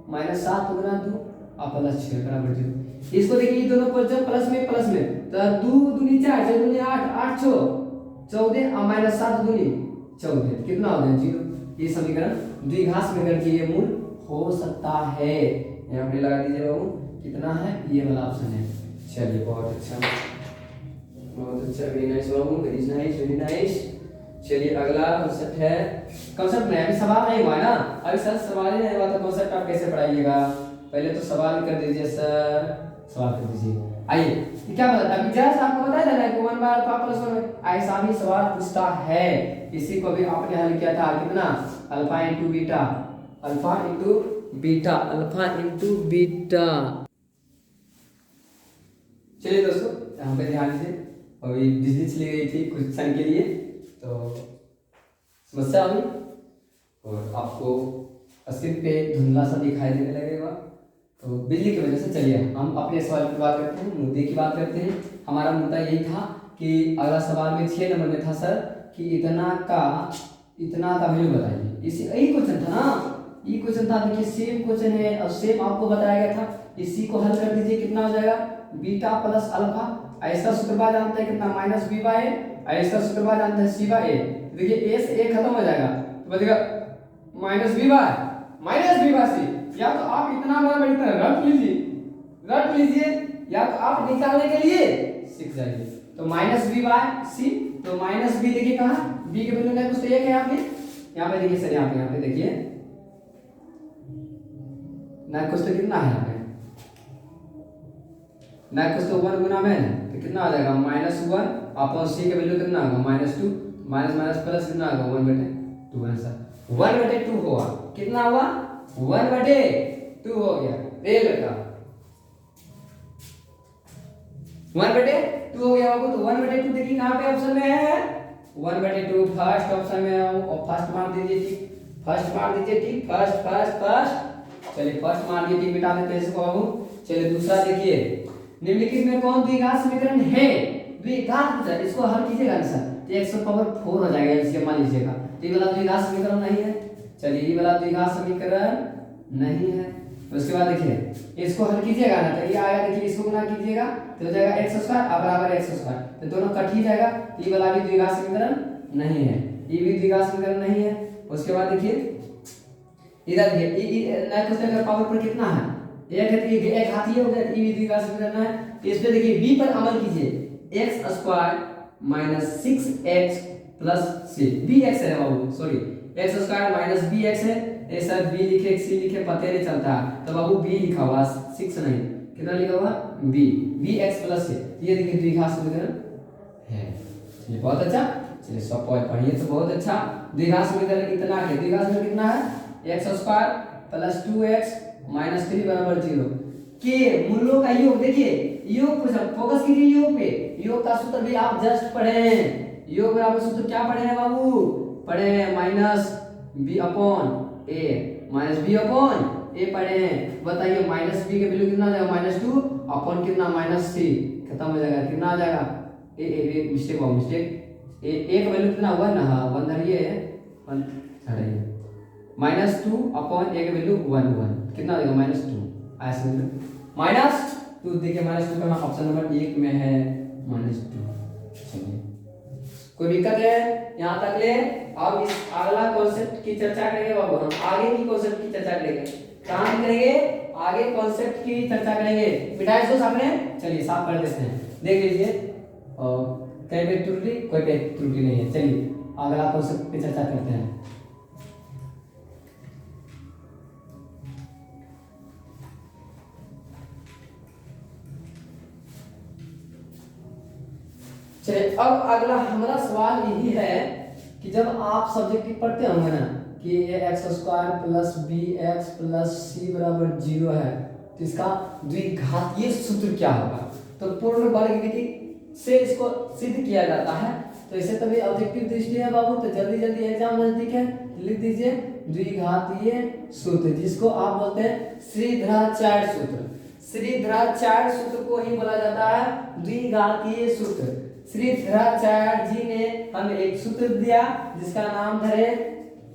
माइनस 7 गुना 2 और प्लस 6 बराबर 0। इसको देखिए ये दोनों को जब प्लस में तो 2 दूनी 4, 4 दूनी 8, 8 6 14 और माइनस 7 दूनी 14, कितना हो गया 0। ये समीकरण द्विघात समीकरण के ये मूल हो सकता है। यहाँ पे लगा दीजिए बाबू, कितना है ये वाला ऑप्शन है। चलिए बहुत अच्छा, वेरी नाइस बाबू, वेरी नाइस वेरी नाइस। चलिए अगला कॉन्सेप्ट है, कॉन्सेप्ट में अभी सवाल नहीं हुआ है ना, अभी सर सवाल ही नहीं हुआ तो कॉन्सेप्ट आप कैसे पढ़ाइएगा? पहले तो सवाल कर दीजिए सर, सवाल कर दीजिए। आइए क्या बताता है, जस्ट आपको बताया था ना कि 1 बाय अल्फा प्लस 1, ऐसा भी सवाल पूछता है। इसी को भी आपने हल किया था, कितना alpha into beta, alpha into beta, alpha into beta. चलिए दोस्तों यहाँ पे ध्यान दीजिए, अभी बिजली चली गई थी कुछ क्षण के लिए, तो समस्या हुई और आपको स्क्रीन पे धुंधला सा दिखाई देने लगेगा, तो बिजली की वजह से। चलिए हम अपने सवाल की बात करते हैं, मुद्दे की बात करते हैं। हमारा मुद्दा यही था कि अगला सवाल में 6 नंबर में था सर कि इतना का वैल्यू बताइए। इसी यही क्वेश्चन था ना, ये क्वेश्चन था। देखिए सेम क्वेश्चन है और सेम आपको बताया गया था। इसी को हल कर दीजिए, कितना हो जाएगा बीटा प्लस अल्फा, इसका सूत्र जानते हैं कितना माइनस बी बाय ए, इसका सूत्र जानते हैं सी बाय ए। देखिए ए से ए खत्म हो जाएगा तो बचेगा माइनस बी बाय सी। या तो आप इतना बड़ा इतना रट लीजिए, या तो आप निकालने के लिए सीख जाइए। तो माइनस बी बाय सी, तो माइनस बी देखिए कहाँ, बी के वैल्यू नहीं कुछ तो एक है यहाँ पे देखिए सर, यहाँ पे देखिए ना कुछ तो कितना है यहाँ पे, ना कुछ तो 1 गुना में, तो कितना आ जाएगा माइनस 1 अपॉन सी के वैल्यू कितना होगा माइनस 2, माइनस माइनस प्लस कितना होगा 1/2 आंसर 1/2 होगा। कितना हुआ 1/2 हो गया, रे बेटा 1/2 हो गया बाबू। तो 1/2 देखिए कहाँ पे ऑप्शन में है 1/2, फर्स्ट ऑप्शन में है और फर्स्ट मार दीजिए ठीक, फर्स्ट मार दीजिए ठीक, फर्स्ट। चलिए फर्स्ट मार दिए ठीक, मिटा देते हैं इसको बाबू। चलिए दूसरा देखिए, निम्नलिखित में कौन द्विघात समीकरण है, द्विघात, इसको हल कीजिएगा ना सर तो 100 हो जाएगा, इसके मान लीजिएगा। तो ये वाला द्विघात समीकरण नहीं है, चलिए ये वाला द्विघात समीकरण नहीं है। उसके बाद देखिए इसको हल कीजिएगा ना तो ये आएगा, देखिए इसको गुना कीजिएगा तो हो जाएगा x स्क्वायर बराबर x स्क्वायर, तो दोनों कट ही जाएगा। ये वाला भी द्विघात समीकरण नहीं है, ये भी द्विघात समीकरण नहीं है। उसके बाद देखिए इधर देखिए नया क्वेश्चन का पावर पर कितना है, एक है तो एक हाथ ही हो गया, ये भी द्विघात समीकरण है। तो इस पे देखिए b पर अमल कीजिए, x square minus 6x plus c, bx है बाबू, sorry x square minus bx है, ए सर b लिखे c लिखे पता नहीं चलता, तो बाबू b लिखा हुआ 6 नहीं, कितना लिखा हुआ b, bx प्लस c, ये देखिए द्विघात समीकरण है। चलिए बहुत अच्छा, चलिए सब पॉइंट पढ़िए तो बहुत अच्छा। द्विघात समीकरण कितना है, द्विघात समीकरण कितना है x square plus 2x minus 3 बराबर 0 के मूलों का योग। देखिए योग पूछा, फोकस कीजिए योग पे, योग का सूत्र भी आप जस्ट पढ़े हैं, योग बराबर सूत्र क्या पढ़े हैं बाबू, पढ़े हैं माइनस बी अपॉन ए, माइनस बी अपॉन ए पढ़े हैं। बताइए माइनस बी का वैल्यू कितना आ जाएगा, -2 अपॉन कितना -3, खत्म हो जाएगा। कितना आ जाएगा, ए ए ए मिस्टेक हुआ, मिस्टेक, ए का वैल्यू कितना हुआ ना, हाँ 1 धरिए, 1 धरिए, -2 अपॉन ए का वैल्यू 1 कितना आ जाएगा, -2 ऐसे -2। देखिए -2 का ऑप्शन नंबर 1 में है -2। चलिए कोई दिक्कत है यहाँ तक ले। अब इस अगला कॉन्सेप्ट की चर्चा करेंगे बाबू, हम आगे की कॉन्सेप्ट की चर्चा करेंगे। कहाँ करेंगे, आगे कॉन्सेप्ट की चर्चा करेंगे। मिटाई इसको सामने, चलिए साफ कर देते हैं, देख लीजिए। कहीं पे त्रुटि, कोई पे त्रुटि नहीं है। चलिए अगला कॉन्सेप्ट की चर्चा करते हैं। चलिए अब अगला हमारा सवाल यही है कि जब आप सब्जेक्टिव पढ़ते होंगे ना कि x² plus bx plus c बराबर 0 है, तो इसका द्विघातीय सूत्र क्या होगा। तो पूर्ण वर्ग विधि से इसको सिद्ध किया जाता है। तो इसे तभी ऑब्जेक्टिव दृष्टि है बाबू, तो जल्दी जल्दी एग्जाम नजदीक है, लिख दीजिए द्विघातीय सूत्र, जिसको आप बोलते हैं श्रीधराचार्य सूत्र। श्रीधराचार्य सूत्र को ही बोला जाता है द्विघातीय सूत्र। श्रीधराचार्य जी ने हमें एक सूत्र दिया जिसका नाम धरे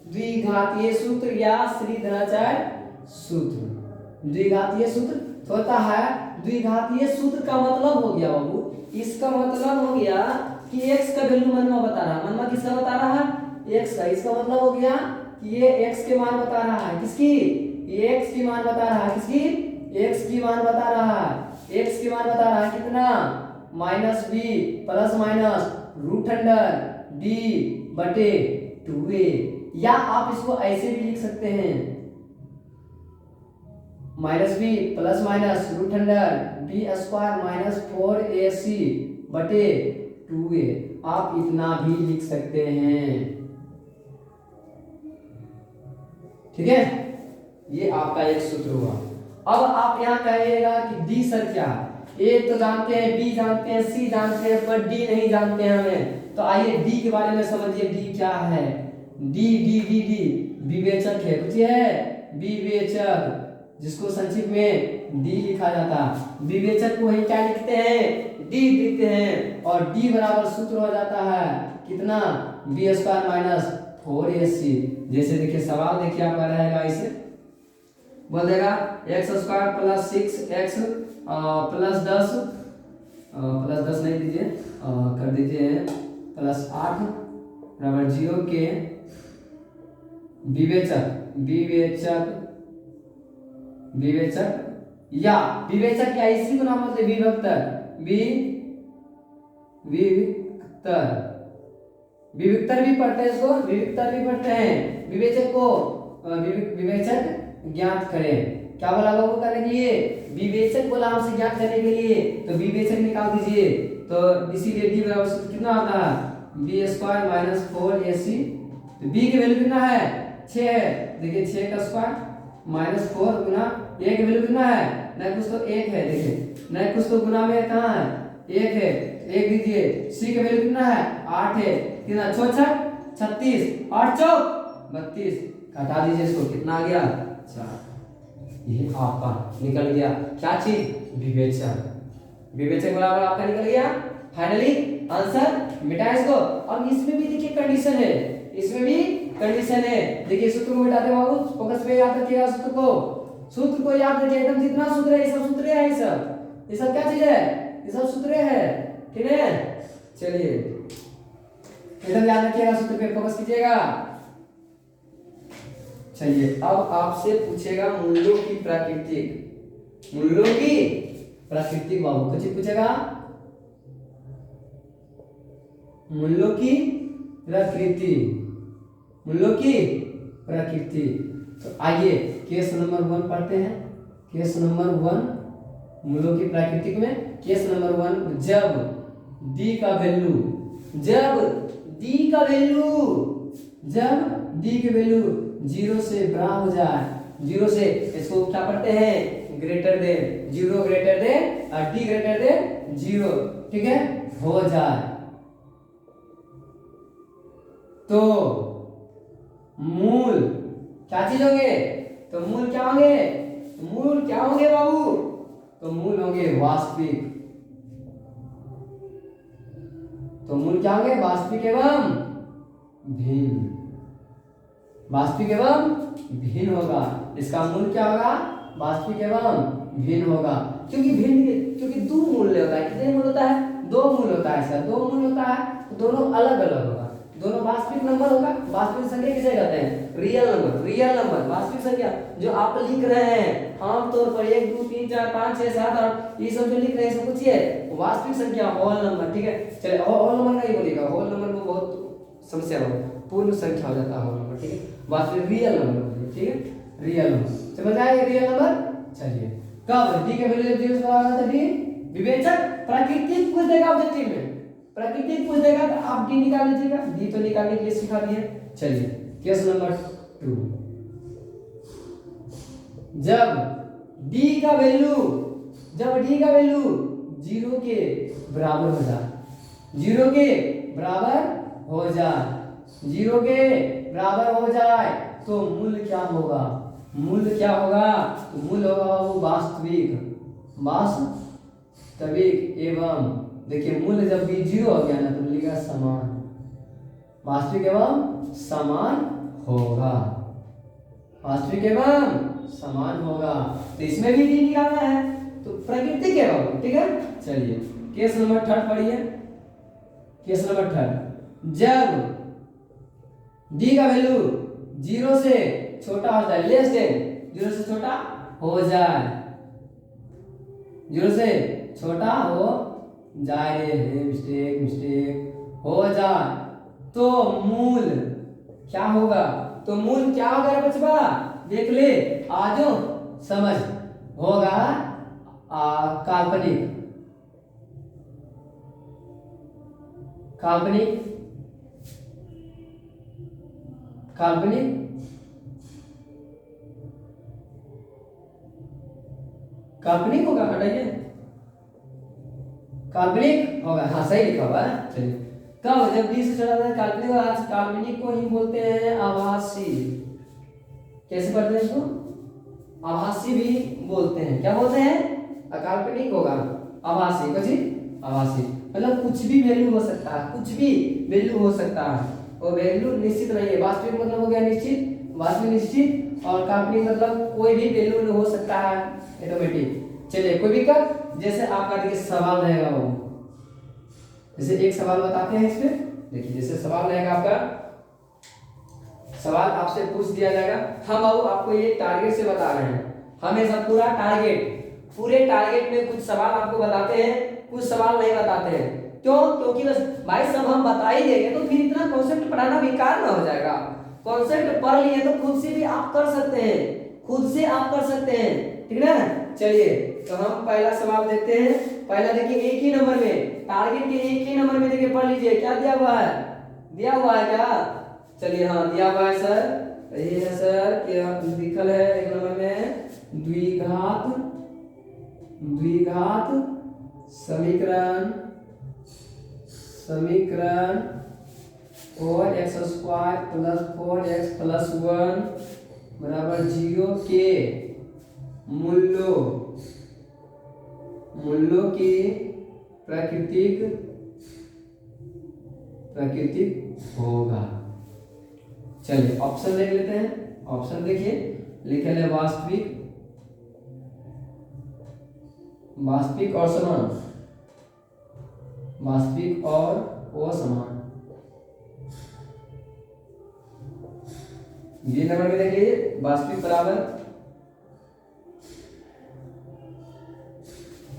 द्विघातीय सूत्र या श्रीधराचार्य सूत्र। द्विघातीय सूत्र तो होता है, द्विघातीय सूत्र का मतलब हो गया बाबू, इसका मतलब हो गया कि x का वैल्यू मनवा बता रहा है। मनवा किसका बता रहा है, x का। इसका मतलब हो गया कि ये x के मान बता रहा है, किसकी, ये x की मान बता रहा है, किसकी, x की मान बता रहा है। x की मान बता रहा है कितना, -b प्लस माइनस √d/2a, या आप इसको ऐसे भी लिख सकते हैं -b plus minus √b² - 4ac/2a, आप इतना भी लिख सकते हैं। ठीक है, ये आपका एक सूत्र हुआ। अब आप यहाँ कहिएगा कि डी सर क्या है, ए तो जानते हैं, बी जानते हैं, सी जानते हैं, पर डी नहीं जानते हैं हमें। तो आइए डी के बारे में समझिए, डी क्या है। डी डी डी डी विवेचक है, कुछ है विवेचक, जिसको संक्षिप्त में डी लिखा जाता है। विवेचक को ही क्या लिखते हैं, डी लिखते हैं, और डी बराबर सूत्र हो जाता है कितना, b² - 4ac। जैसे देखिए सवाल देखिए आपका रहेगा, इसे बोल देगा x² प्लस 6x प्लस 10 नहीं दीजिए, कर दीजिए प्लस 8 बराबर 0 के विवेचक या इसी को नाम बोलते विविक्तर भी पढ़ते हैं, इसको विविक्तर भी पढ़ते हैं। विवेचक को विवेचक ज्ञात करें, क्या बोला लोगों करने के लिए, विवेचक बोला हमसे ज्ञात करने के लिए, तो विवेचक निकाल दीजिए। तो इसीलिए डी बराबर सूत्र कितना आता है, b² - 4ac। तो b की वैल्यू कितना है, 6 है, देखिए 6 का स्क्वायर -4 गुना a की वैल्यू कितना है, नहीं कुछ तो 1 है, देखिए नहीं कुछ तो गुना में कहाँ है, 1 है, 1 दीजिए। c की वैल्यू कितना है, 8 है, कितना 6 6 36, 8 चौक 32, घटा दीजिए इसको, कितना आ गया 4। ये आपका निकल गया क्या चीज, विवेचक बराबर आपका निकल गया। फाइनली आंसर मिटाए इसको। अब इसमें भी देखिए कंडीशन है, इसमें भी कंडीशन है। देखिए सूत्र को मिटाते बाबू, फोकस पे याद रखिएगा सूत्र को याद रखिए, एकदम जितना सूत्र है ये सब सूत्र है, ये सब क्या चीज है, ये सब सूत्र है, ठीक है। चलिए एकदम याद रखिएगा, सूत्र पे फोकस कीजिएगा। चलिए अब आपसे पूछेगा मूल्यों की प्राकृतिक बाबू, कुछ पूछेगा मूल्यों की प्रकृति। तो आइए केस नंबर 1 पढ़ते हैं। केस नंबर 1 मूल्यों की प्राकृतिक में, केस नंबर 1, जब डी का वैल्यू 0 से बड़ा हो जाए, 0 से, इसको क्या पढ़ते हैं, ग्रेटर देन 0, ग्रेटर देन और डी ग्रेटर देन 0, ठीक है, हो जाए, तो मूल क्या चीज होंगे? तो मूल क्या होंगे? मूल क्या होंगे बाबू? तो मूल होंगे वास्तविक। तो मूल क्या होंगे? वास्तविक एवं भिन्न। वास्तविक एवं भिन्न होगा। इसका मूल क्या होगा? वास्तविक एवं भिन्न होगा। क्योंकि दो मूल्य होता है। कितने मूल होता है? दो मूल होता है। इसका दो मूल होता है तो दोनों अलग अलग होगा। दोनों वास्तविक नंबर होगा। वास्तविक संख्या किसे कहते हैं? Real number. रियल नंबर वास्तविक संख्या जो आप लिख रहे हैं आमतौर पर 1 2 3 4 5 6 7 8 ये सब जो लिख रहे हैं सब कुछ ये वास्तविक संख्या होल नंबर। ठीक है, चलिए होल नंबर नहीं बोलिएगा। होल नंबर में बहुत समस्या होगा, पूर्ण संख्या हो जाता है होल नंबर। ठीक है, वास्तविक रियल नंबर बोलिए। ठीक है, रियल नंबर समझ आए? Real number. चलिए कब डी के वैल्यू 0 से बड़ा होता है? डी विवेचक प्राकृतिक पूछ देगा ऑब्जेक्टिव में। प्राकृतिक पूछ देगा तो आप डी निकाल लीजिएगा। डी तो निकालने के लिए सिखा दिए। चलिए केस नंबर 2, जब डी का वैल्यू 0 के बराबर हो जाए, 0 के बराबर हो जाए, 0 के बराबर हो जाए तो मूल्य क्या होगा? मूल्य क्या होगा? तो मूल्य होगा वो वास्तविक एवं, देखिए मूल्य जब भी 0 हो गया ना तो मिलेगा समान। वास्तविक एवं समान होगा। वास्तविक एवं समान होगा। तो इसमें भी डी निकालना है तो प्राकृतिक एवं। ठीक है, चलिए केस नंबर 3 पढ़िए। केस नंबर 3, जब डी का वैल्यू 0 से छोटा हो जाए, लेस देन 0 से छोटा हो जाए, 0 से छोटा हो जाए, मिस्टेक हो जाए तो मूल क्या होगा? तो मूल क्या होगा रे बचवा? देख ले, आजो समझ होगा काल्पनिक। काल्पनिक काल्पनिक काल्पनिक होगा। हटाइए, काल्पनिक होगा। हाँ सही लिखा हुआ है। चलिए कब? जब डी से छोटा होता है काल्पनिक। और काल्पनिक को ही बोलते हैं आभासी। कैसे पढ़ते हैं इसको? आभासी भी बोलते हैं। क्या बोलते हैं? अकाल्पनिक होगा आभासी। कुछ आभासी मतलब कुछ भी वैल्यू हो सकता है, कुछ भी वैल्यू हो सकता है और वैल्यू निश्चित नहीं है। वास्तविक मतलब हो गया निश्चित, वास्तविक निश्चित, और काल्पनिक मतलब कोई भी वैल्यू हो सकता है ऑटोमेटिक। चलिए कोई भी कर, जैसे आपका देखिए सवाल रहेगा वो, जैसे एक सवाल बताते हैं इसमें। देखिए जैसे सवाल रहेगा आपका, सवाल आपसे पूछ दिया जाएगा। हम बाबू आपको ये टारगेट से बता रहे हैं, हमेशा पूरा टारगेट, पूरे टारगेट में कुछ सवाल आपको बताते हैं, कुछ सवाल नहीं बताते हैं। क्यों? क्योंकि बस भाई सब हम बता ही देंगे तो फिर इतना कॉन्सेप्ट पढ़ाना बेकार ना हो जाएगा। कॉन्सेप्ट पढ़ लिए तो खुद से भी आप कर सकते हैं, खुद से आप कर सकते हैं। ठीक है ना? चलिए तो हम पहला सवाल देखते हैं। पहला देखिए एक ही नंबर में, टारगेट के एक ही नंबर में देखिए पढ़ लीजिए। क्या दिया हुआ है? दिया हुआ है क्या? चलिए हाँ दिया हुआ है सर। यही है सर, क्या लिखल है एक नंबर में? द्विघात समीकरण 4x² + 4x + 1 बराबर 0 के मूल्यों की प्राकृतिक होगा। चलिए ऑप्शन देख लेते हैं। ऑप्शन देखिए लिखे है वास्तविक और समान, वास्तविक और असमान। ये नंबर में देख लीजिए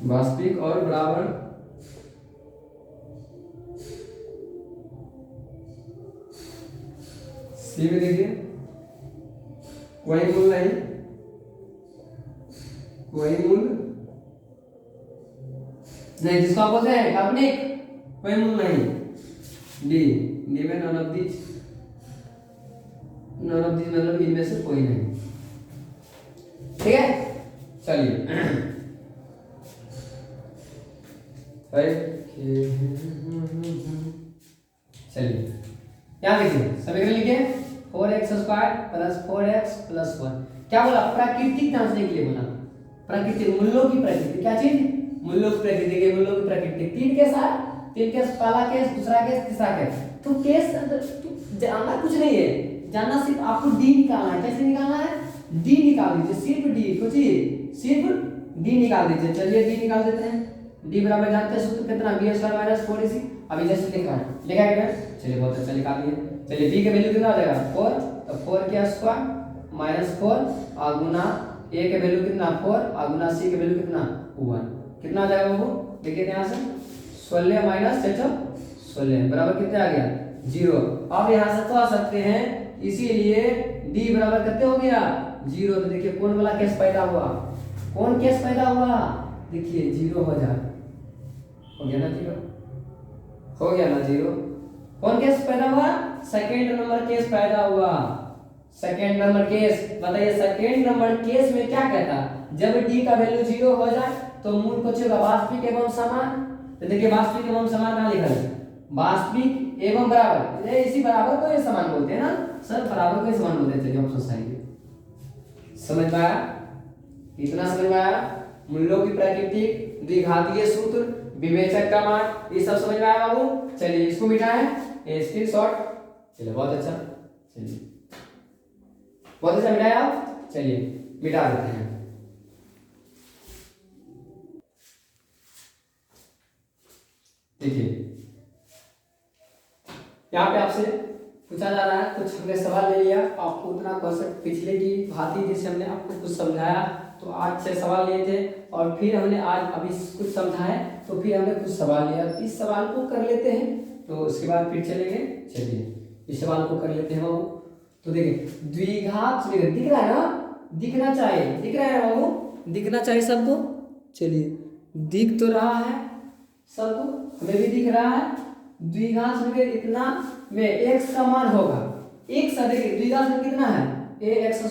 वास्तविक और बराबर सी में देखिए कोई मूल नहीं, जिसको आप बोलते हैं काल्पनिक, कोई मूल नहीं। डी में नॉन ऑफ दीज मतलब इनमें से कोई नहीं। ठीक है, चलिए चलिए यहाँ देखिए समीकरण लिखिए। 4x² plus 4x plus 1। क्या बोला? प्राकृतिक जांचने के लिए बोला, प्राकृतिक मूल्यों की प्रकृति। क्या चीज? मूल्यों की प्रकृति के मूल्यों की प्रकृति। तीन केस है, तीन केस, पहला केस, दूसरा केस, तीसरा केस। तो केस जानना कुछ नहीं है, जानना सिर्फ आपको डी निकालना है। कैसे निकालना है? डी निकाल दीजिए, सिर्फ डी, कुछ सिर्फ डी निकाल दीजिए। चलिए डी निकाल देते हैं। डी बराबर जानते हैं सूत्र कितना? b² minus 4ac। अभी जैसे लिखा है, लिखा है क्या? चलिए बहुत अच्छा लिखा दिए। चलिए b के वैल्यू कितना हो जाएगा? 4, तो 4 के स्क्वायर माइनस 4 और गुना a के वैल्यू कितना? 4 और गुना c के वैल्यू कितना? 1। कितना आ जाएगा बाबू? देखिए यहाँ से 16 माइनस 16 बराबर कितने आ गया? 0। अब यहाँ से तो आ सकते हैं, इसीलिए d बराबर कितने हो गया? 0। तो देखिए कौन वाला केस पैदा हुआ? कौन केस पैदा हुआ? देखिए 0 हो जाए, हो गया ना 0, हो गया ना 0। कौन केस पैदा हुआ? सेकेंड नंबर केस पैदा हुआ। सेकेंड नंबर केस, बताइए सेकेंड नंबर केस में क्या कहता? जब d का वैल्यू 0 हो जाए तो मूल को होगा वास्तविक एवं समान। तो देखिए वास्तविक एवं समान कहाँ लिखा है? वास्तविक एवं बराबर, ये इसी बराबर को ये समान बोलते हैं ना सर, बराबर को ही समान बोलते हैं। चलिए ऑप्शन सही है। समझ में आया? इतना समझ में आया? मूल्यों की प्रकृति, द्विघातीय सूत्र, विवेचक का मान, ये सब समझ में आया बाबू? चलिए इसको मिटाएं, ये स्क्रीनशॉट। चलिए बहुत अच्छा, चलिए बहुत अच्छा मिटाया आप। चलिए मिटा देते हैं। देखिए यहाँ पे आपसे पूछा जा रहा है, कुछ हमने सवाल ले लिया, आपको उतना क्वेश्चन पिछले की भांति जैसे हमने आपको कुछ समझाया तो आज 6 सवाल लिए थे, और फिर हमने आज अभी कुछ समझाए तो फिर हमने कुछ सवाल लिया। इस सवाल को कर लेते हैं तो उसके बाद फिर चलेंगे। चलिए इस सवाल को कर लेते हैं बाबू। तो देखिए द्विघात समीकरण दिख रहा है ना? दिखना चाहिए, दिख रहा है ना बाबू? दिखना चाहिए सबको। चलिए दिख तो रहा है सबको, हमें भी दिख रहा है। द्विघात समीकरण इतना में x का मान होगा, x देखिए द्विघात समीकरण कितना है? ax²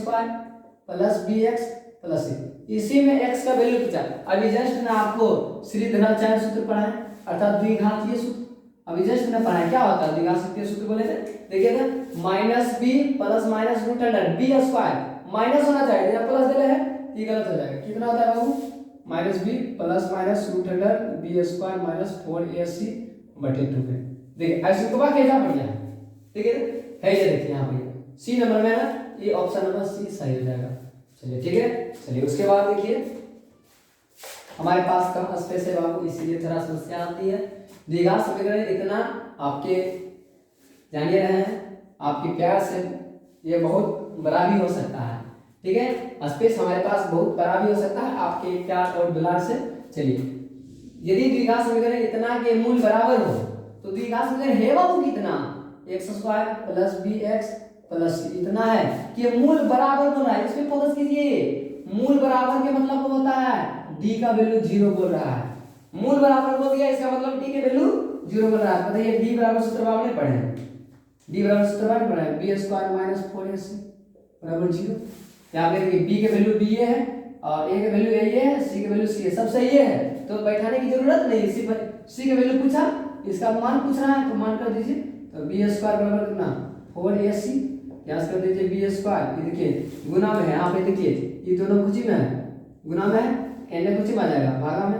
plus bx plus c। इसी में x का वैल्यू पूछा। अभी जस्ट ना आपको श्रीधराचार्य सूत्र पढ़ाए, अर्थात द्विघातीय सूत्र अभी जस्ट ना पढ़ाए। क्या होता है द्विघातीय सूत्र बोले थे? देखिए ना minus B plus minus root under B square, minus होना चाहिए, यहाँ प्लस दिया है, ये गलत हो जाएगा। कितना होता है बाबू? Minus B plus minus root under B square minus 4ac बटे 2 पे। देखिए ऐसे को बाकी क्या बढ़िया है, ठीक है ये देखिए यहाँ पे सी नंबर में ना, ये ऑप्शन नंबर सी सही हो जाएगा। चलिए ठीक है। चलिए उसके बाद देखिए हमारे पास कम स्पेस है बाबू, इसीलिए थोड़ा समस्या आती है। द्विघात समीकरण इतना आपके जानिए रहे हैं, आपके प्यार से ये बहुत बड़ा भी हो सकता है, ठीक है। स्पेस हमारे पास बहुत बड़ा भी हो सकता है आपके प्यार और दुलार से। चलिए यदि द्विघात समीकरण इतना के मूल बराबर हो तो द्विघात समीकरण है बाबू कितना? x² प्लस bx प्लस इतना है कि मूल बराबर बोल रहा है। इसमें फोकस कीजिए, मूल बराबर के मतलब होता है d का वैल्यू 0 बोल रहा है। मूल बराबर बोल दिया इसका मतलब d के वैल्यू 0 बोल रहा है। बताइए d बराबर सूत्र आपने पढ़े हैं, d बराबर सूत्र आपने पढ़ा है b² माइनस 4ac बराबर 0। यहाँ पे देखिए b के वैल्यू b है और a के वैल्यू a है, c के वैल्यू c है, सब सही है तो बैठाने की जरूरत नहीं। सिर्फ c के वैल्यू पूछा, इसका मान पूछ रहा है तो मान कर दीजिए। तो b² बराबर कितना? 4ac, यहाँ कर दीजिए b²। ये देखिए गुना में है, यहाँ पे देखिए ये दोनों कुछ में है, गुना में है, n कुछ में आ जाएगा, भागा में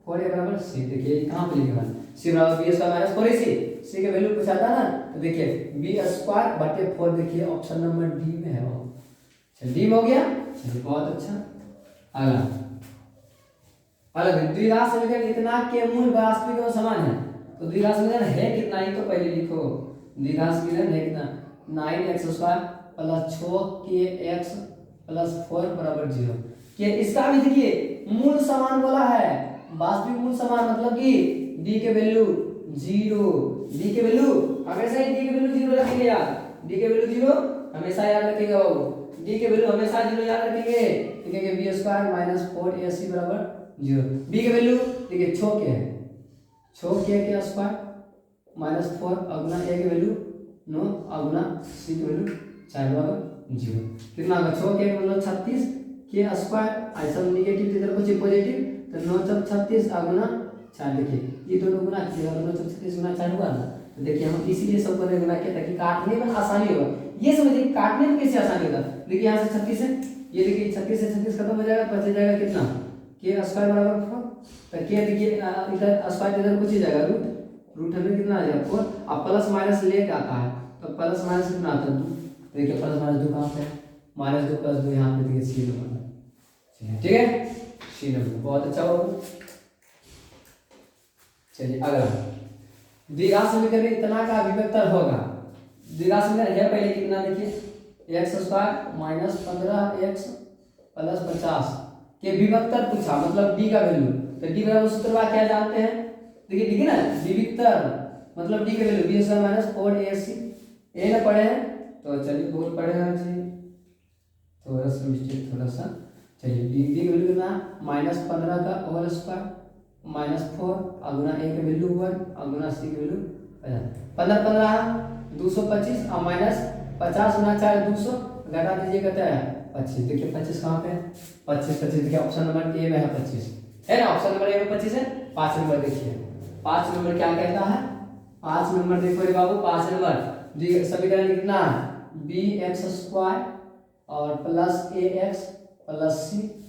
4a बराबर c। देखिए कहाँ पे लिखा है c बराबर b² माइनस 4ac, c के वैल्यू पूछा था ना, तो देखिए b² बटे 4, देखिए ऑप्शन नंबर डी में है वो। चलिए डी में हो गया, चलिए बहुत अच्छा। अगला अलग द्विघात समीकरण इतना के मूल वास्तविक और समान है। तो द्विघात समीकरण है कितना ही तो पहले लिखो। द्विघात समीकरण है कितना? 9x² प्लस 6kx प्लस 4 बराबर 0। कि इसका भी देखिए मूल समान बोला है, वास्तविक मूल समान मतलब कि d के वैल्यू 0, d के वैल्यू हमेशा ही d के वैल्यू 0 रखेंगे यार, d के वैल्यू 0 हमेशा याद रखेंगे बाबू, d के वैल्यू हमेशा 0 याद रखेंगे। लिखेंगे b² माइनस 4ac बराबर 0। b के वैल्यू देखिए 6 के है, 6k के स्क्वायर माइनस 4 अगुना a के वैल्यू 9 अगुना c के वैल्यू 4 बराबर 0। कितना होगा? 6k मतलब 36 के स्क्वायर, ऐसा नेगेटिव इधर कुछ पॉजिटिव, तो 9 × 36 अगुना 4। देखिए ये दोनों गुना किया, 9 × 36 गुना 4 हुआ ना, तो देखिए हम इसीलिए सबको ने गुना किया ताकि काटने में आसानी हो। ये समझिए काटने में कैसे आसानी होता है। देखिए यहाँ से 36 है, ये देखिए 36 से 36 खत्म हो जाएगा, बच जाएगा कितना के स्क्वायर बराबर 4। तो के देखिए इधर स्क्वायर इधर कुछ ही जाएगा रूट हमें कितना आ जाएगा 4। अब प्लस माइनस लेके आता है तो प्लस माइनस कितना आता है 2। देखिए प्लस माइनस 2 कहाँ पे है, -2 + 2 यहाँ पे देखिए सी नंबर, ठीक है सी नंबर, बहुत अच्छा होगा। चलिए अगला द्विघात समीकरण में इतना का अभिव्यक्तर होगा। द्विघात समीकरण है पहले कितना देखिए x² - 15x + 50 के विभक्तर पूछा, मतलब d का वैल्यू। तो d बराबर सूत्र क्या जानते हैं, देखिए ठीक है ना, विभक्तर मतलब d का वैल्यू b² - 4ac ए ना पढ़े हैं तो चलिए बहुत पढ़े हैं जी, थोड़ा सा मिस्टेक थोड़ा सा। चलिए d का वैल्यू कितना -15 का होल स्क्वायर -4 और गुना a का वैल्यू 1 और गुना c का वैल्यू 15 15 225 और -50 गुना 4 200 घटा दीजिए कहता है 25। देखिए 25 कहाँ पे है, 25 देखिए ऑप्शन नंबर ए में है 25 है ना, ऑप्शन नंबर ए में 25 है। 5 नंबर देखिए 5 नंबर क्या कहता है, 5 नंबर देखो रे बाबू 5 नंबर समीकरण कितना है bx² और प्लस ax प्लस c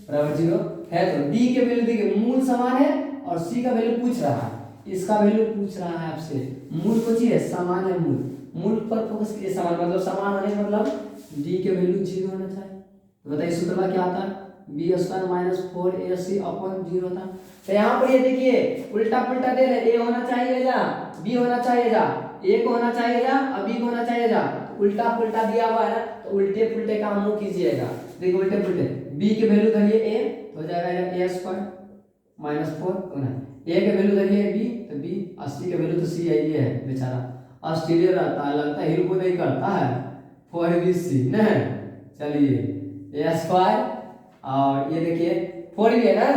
बराबर 0 है। तो d के वैल्यू देखिए मूल समान है और c का वैल्यू पूछ रहा है, इसका वैल्यू पूछ रहा है आपसे। मूल कुछ है समान है, मूल पर फोकस कीजिए, समान मतलब समान होने का मतलब d के वैल्यू 0 होना चाहिए। तो बताइए सूत्र क्या आता है b² - 4ac/0 होता। तो यहाँ पर ये देखिए उल्टा पुल्टा दे रहे, a होना चाहिए जा b होना चाहिए जा, a को होना चाहिए जा और b को होना चाहिए जा, उल्टा पुल्टा दिया हुआ है ना, तो उल्टे पुल्टे का मुंह कीजिएगा। देखिए उल्टे पुल्टे b के वैल्यू धरिए a हो जाएगा a² - 4 होना, a के वैल्यू धरिए b तो b, और c के वैल्यू तो c है बेचारा ऑस्ट्रेलिया रहता है, लगता है हिल नहीं करता है 4bc नहीं। चलिए a² और ये देखिए 4b है ना,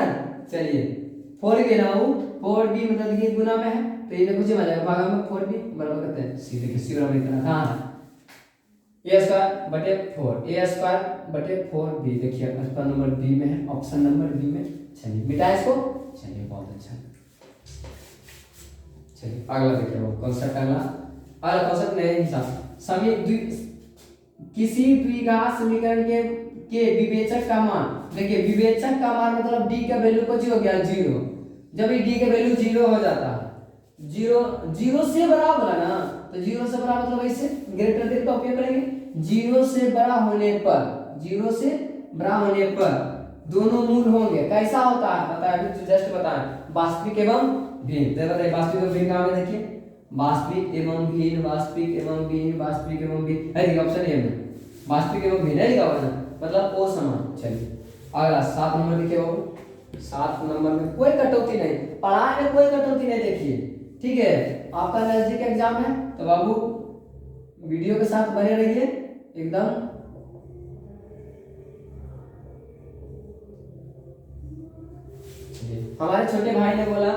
चलिए 4b है ना वो 4b मतलब देखिए गुना में है तो ये कुछ आ जाएगा भागा में 4b बराबर करते हैं c। देखिए c बराबर इतना कहाँ है a²/4b देखिए ऑप्शन नंबर बी में है, ऑप्शन नंबर बी में। चलिए मिटाए इसको, चलिए बहुत अच्छा। चलिए अगला देखिए वो कॉन्सेप्ट अगला कॉन्सेप्ट नए हिसाब किसी द्विघात समीकरण के विवेचक का मान। देखिए विवेचक का मान मतलब d का वैल्यू कुछ हो गया 0। जब ये d का वैल्यू 0 हो जाता है, 0 से बड़ा होगा ना, तो 0 से बड़ा मतलब ऐसे ग्रेटर देन का उपयोग करेंगे। 0 से बड़ा होने पर, 0 से बड़ा होने पर दोनों मूल होंगे। कैसा होता है पता है, कुछ जस्ट बताएं, वास्तविक एवं भिन्न। तो बताइए वास्तविक एवं भिन्न कहाँ में, देखिए वास्तविक एवं भिन्न, वास्तविक एवं भिन्न, वास्तविक एवं भिन्न है, देखिए ऑप्शन ए में वास्तविक एवं भिन्न है, देखा होगा मतलब ओ समान। चलिए अगला 7 नंबर देखिए बाबू, 7 नंबर में कोई कटौती नहीं, पढ़ाई में कोई कटौती नहीं। देखिए ठीक है, आपका नजदीक एग्जाम है तो बाबू वीडियो के साथ बने रहिए एकदम। हमारे छोटे भाई ने बोला,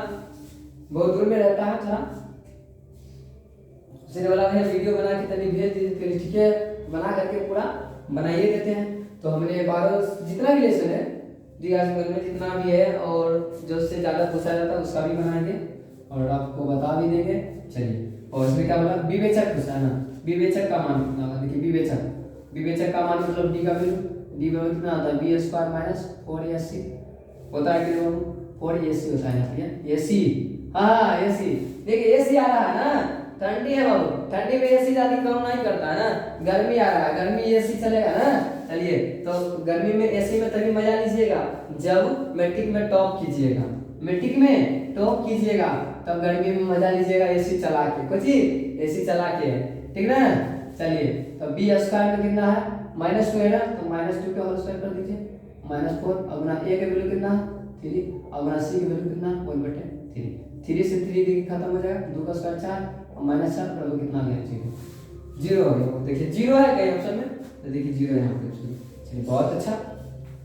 बहुत दूर में रहता है थोड़ा, उसने बोला भैया वीडियो बना के तभी भेज दीजिए। ठीक है बना करके पूरा बनाइए देते हैं। तो हमने 12 जितना भी लेसन है द्विघात में जितना भी है और जो उससे ज़्यादा पूछा जाता है उसका भी बनाएंगे और आपको बता भी देंगे। चलिए और इसमें क्या बोला विवेचक पूछा है ना, विवेचक का मान कितना होगा। देखिए विवेचक का मान मतलब डी का वैल्यू, डी वैल्यू कितना होता है b² - 4ac होता है कि 4ac होता है ना ac। हाँ ac, देखिए ac आ रहा है ना, ठंडी है बाबू, ठंडी में एसी ज्यादा काम नहीं करता है ना, गर्मी आ रहा है गर्मी एसी चलेगा ना। चलिए तो गर्मी में एसी में तभी मजा लीजिएगा जब मैट्रिक में टॉप कीजिएगा, मैट्रिक में टॉप कीजिएगा तब गर्मी में मजा लीजिएगा एसी चला के, कुछ एसी चला के, ठीक ना। चलिए तो b² में कितना है -2 है ना, तो -2 के होल स्क्वायर कर दीजिए, -4 और गुना a के वैल्यू कितना 3 और गुना c के वैल्यू कितना 1/3। 3 से 3 देखिए खत्म हो जाएगा, 2 का स्क्वायर 4 और -4 बराबर कितना आ गया 0 हो गया। देखिए 0 है कहीं ऑप्शन में, तो देखिए 0 है यहाँ पे ऑप्शन। चलिए बहुत अच्छा,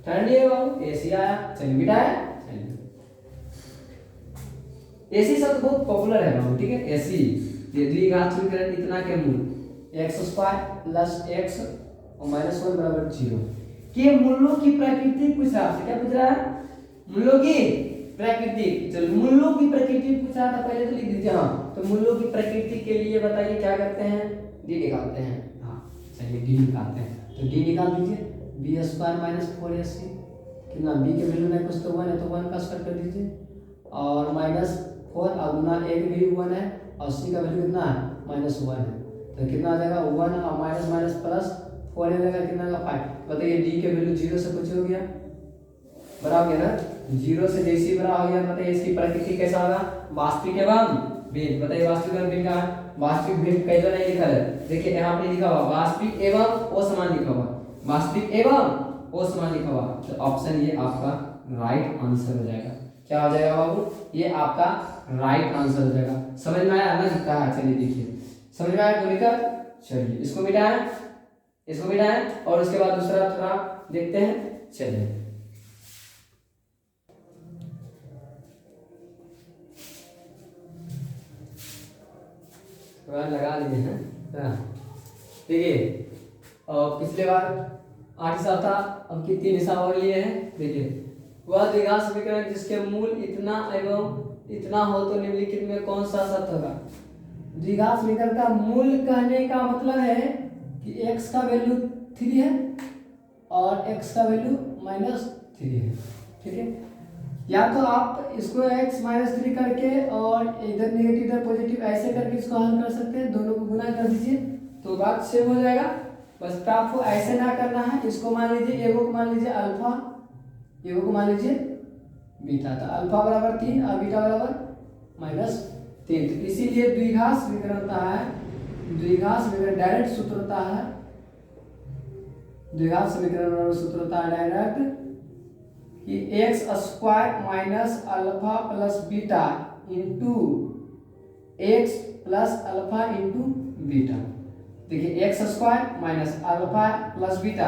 ठंडी है बाबू एसी आया। चलिए मिटाया, चलिए एसी शब्द बहुत पॉपुलर है बाबू, ठीक है एसी। ये द्विघात समीकरण इतना के मूल x² + x और -1 बराबर 0 के मूलों की प्रकृति पूछ रहा है। क्या पूछ रहा है, मूलों की प्राकृतिक, चलो मूलों की प्रकृति पूछा था पहले तो लिख दीजिए। हाँ, तो मूलों की प्रकृति के लिए बताइए क्या करते हैं, डी निकालते हैं। हाँ चलिए डी निकालते हैं, तो डी निकाल दीजिए, बी स्क्वायर माइनस 4ac कितना, बी के वैल्यू में कुछ तो 1 है तो 1 का स्क्वायर कर दीजिए, और माइनस 4 और गुना एक भी 1 है और सी का वैल्यू कितना है -1 है, तो कितना आ जाएगा 1 और माइनस माइनस प्लस 4 हो जाएगा, कितना आएगा 5। बताइए डी के वैल्यू 0 से कुछ हो गया, बड़ा हो गया ना, 0 से जैसी बड़ा हो गया, बताइए इसकी प्रकृति कैसा होगा, वास्तविक एवं भिन्न। बताइए वास्तविक एवं भिन्न का है, वास्तविक भिन्न कैसे नहीं लिखा है, देखिए यहाँ पे लिखा हुआ वास्तविक एवं असमान लिखा हुआ, वास्तविक एवं असमान लिखा हुआ, तो ऑप्शन ये आपका राइट आंसर हो जाएगा। क्या हो जाएगा बाबू, ये आपका राइट आंसर हो जाएगा। समझ में आया ना जितना है, चलिए देखिए समझ में आया बोलिकर, चलिए इसको मिटाएं, इसको मिटाएं और उसके बाद दूसरा थोड़ा देखते हैं। चलिए लगा लिए हैं, देखिए पिछले बार 8 हिसाब था, अब की 3 हिसाब और लिए हैं। देखिए वह द्विघात समीकरण जिसके मूल इतना एवं इतना हो तो निम्नलिखित में कौन सा सत्य होगा। द्विघात समीकरण का मूल कहने का मतलब है कि x का वैल्यू 3 है और x का वैल्यू -3 है, ठीक है। या तो आप इसको x -3 करके और इधर नेगेटिव इधर पॉजिटिव ऐसे करके इसको हल कर सकते हैं, दोनों को गुना कर दीजिए तो बात सेम हो जाएगा। बस आपको ऐसे ना करना है, इसको मान लीजिए एगो को मान लीजिए अल्फा, एगो को मान लीजिए बीटा, तो अल्फा बराबर 3 और बीटा बराबर -3, तो इसीलिए द्विघात समीकरण होता है, द्विघात समीकरण डायरेक्ट सूत्र होता है, द्विघात समीकरण सूत्र होता है डायरेक्ट कि X square minus alpha plus beta into X plus alpha into beta. देखिए X square minus alpha plus beta,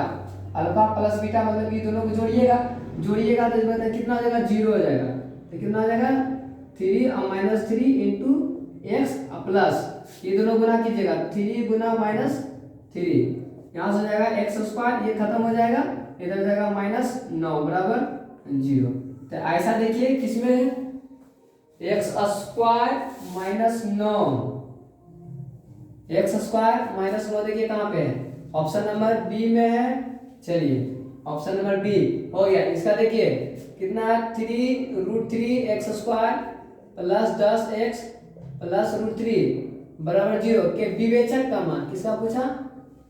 alpha plus beta मतलब ये दोनों को जोड़िएगा, जोड़िएगा तो कितना हो जाएगा 0 हो जाएगा, तो कितना हो जाएगा 3 और -3 इंटू एक्स प्लस ये दोनों गुना कीजिएगा, 3 गुना -3 यहाँ से हो जाएगा एक्स स्क्वायर, ये खत्म हो जाएगा, इधर हो जाएगा -9 बराबर 0। तो ऐसा देखिए किसमें है, एक्स स्क्वायर -9, एक्स स्क्वायर -9 देखिए कहाँ पे है, ऑप्शन नंबर बी में है। चलिए ऑप्शन नंबर बी हो गया, इसका देखिए कितना है 3√3 x square plus 10x plus √3 बराबर 0 के विवेचक का मान, किसका पूछा,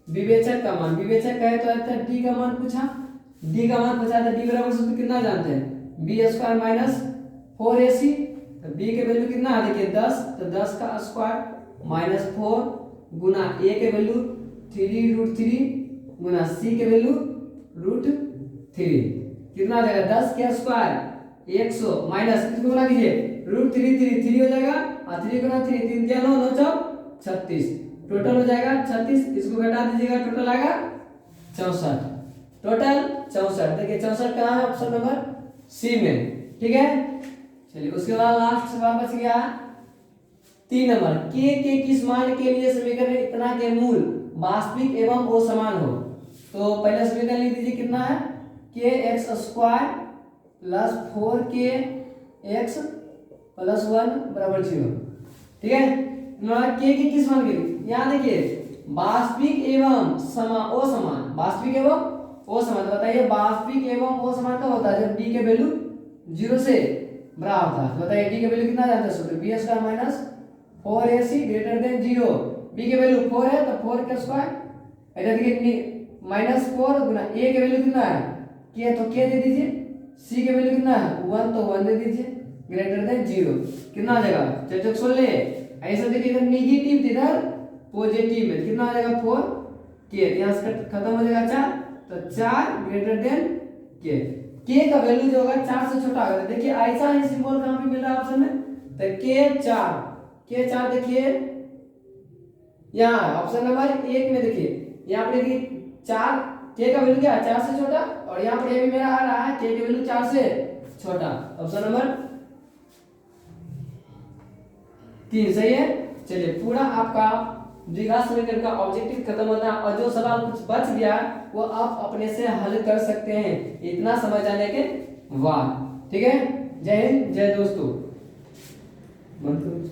विवेचक का मान, विवेचक कहे तो डी का मान पूछा, डी का मान पूछा था, डी बराबर सूत्र कितना जानते हैं, बी स्क्वायर माइनस 4ac, तो बी के वैल्यू कितना है देखिए 10, तो 10 का स्क्वायर -4 गुना ए के वैल्यू 3√3 गुना सी के वैल्यू √3, कितना आ जाएगा 10 के स्क्वायर 100 माइनस किसको गुना कीजिए √3 3 हो जाएगा और 3 गुना 3 3 क्या 9 9 चौक 36, टोटल हो जाएगा 36, इसको घटा दीजिएगा टोटल आएगा 64, टोटल 64। देखिए 64 कहाँ है, ऑप्शन नंबर सी में, ठीक है। चलिए उसके बाद लास्ट सवाल बच गया 3 नंबर, के किस मान के लिए समीकरण इतना के मूल वास्तविक एवं असमान हो। तो पहले समीकरण लिख दीजिए कितना है, के x square plus 4k x plus 1 बराबर 0, ठीक है। के किस मान के लिए, यहाँ देखिए वास्तविक एवं असमान, वास्तविक एवं असमान, बताइए वास्तविक एवं असमान कब होता है, जब डी के वैल्यू 0 से बड़ा होता है। बताइए डी के वैल्यू कितना जानते हैं सूत्र, B square minus 4ac greater than 0, B के वैल्यू 4 है तो 4 का स्क्वायर, इधर देखिए -4 गुना ए के वैल्यू कितना है के, तो के दे दीजिए, सी के वैल्यू कितना है 1 तो 1 दे दीजिए, ग्रेटर देन 0 कितना आ जाएगा, चौक सोल ले ऐसा देखिए, इधर नेगेटिव इधर पॉजिटिव में कितना आ जाएगा 4 के, यहाँ से खत्म हो जाएगा 4, तो 4 ग्रेटर देन के का वैल्यू जो होगा 4 से छोटा होगा। देखिए ऐसा ही सिंबल कहाँ पे मिल रहा है ऑप्शन में, तो के 4 देखिए यहाँ ऑप्शन नंबर 1 में देखिए, यहाँ पर देखिए 4 के का वैल्यू क्या है 4 से छोटा, और यहाँ पर ये भी मेरा आ रहा है के का वैल्यू 4 से छोटा, ऑप्शन नंबर 3 सही है। चलिए पूरा आपका द्विघात समीकरण का ऑब्जेक्टिव खत्म होता है, और जो सवाल कुछ बच गया वो आप अपने से हल कर सकते हैं, इतना समझ आने के बाद, ठीक है। जय हिंद, जय दोस्तों। बंद करो।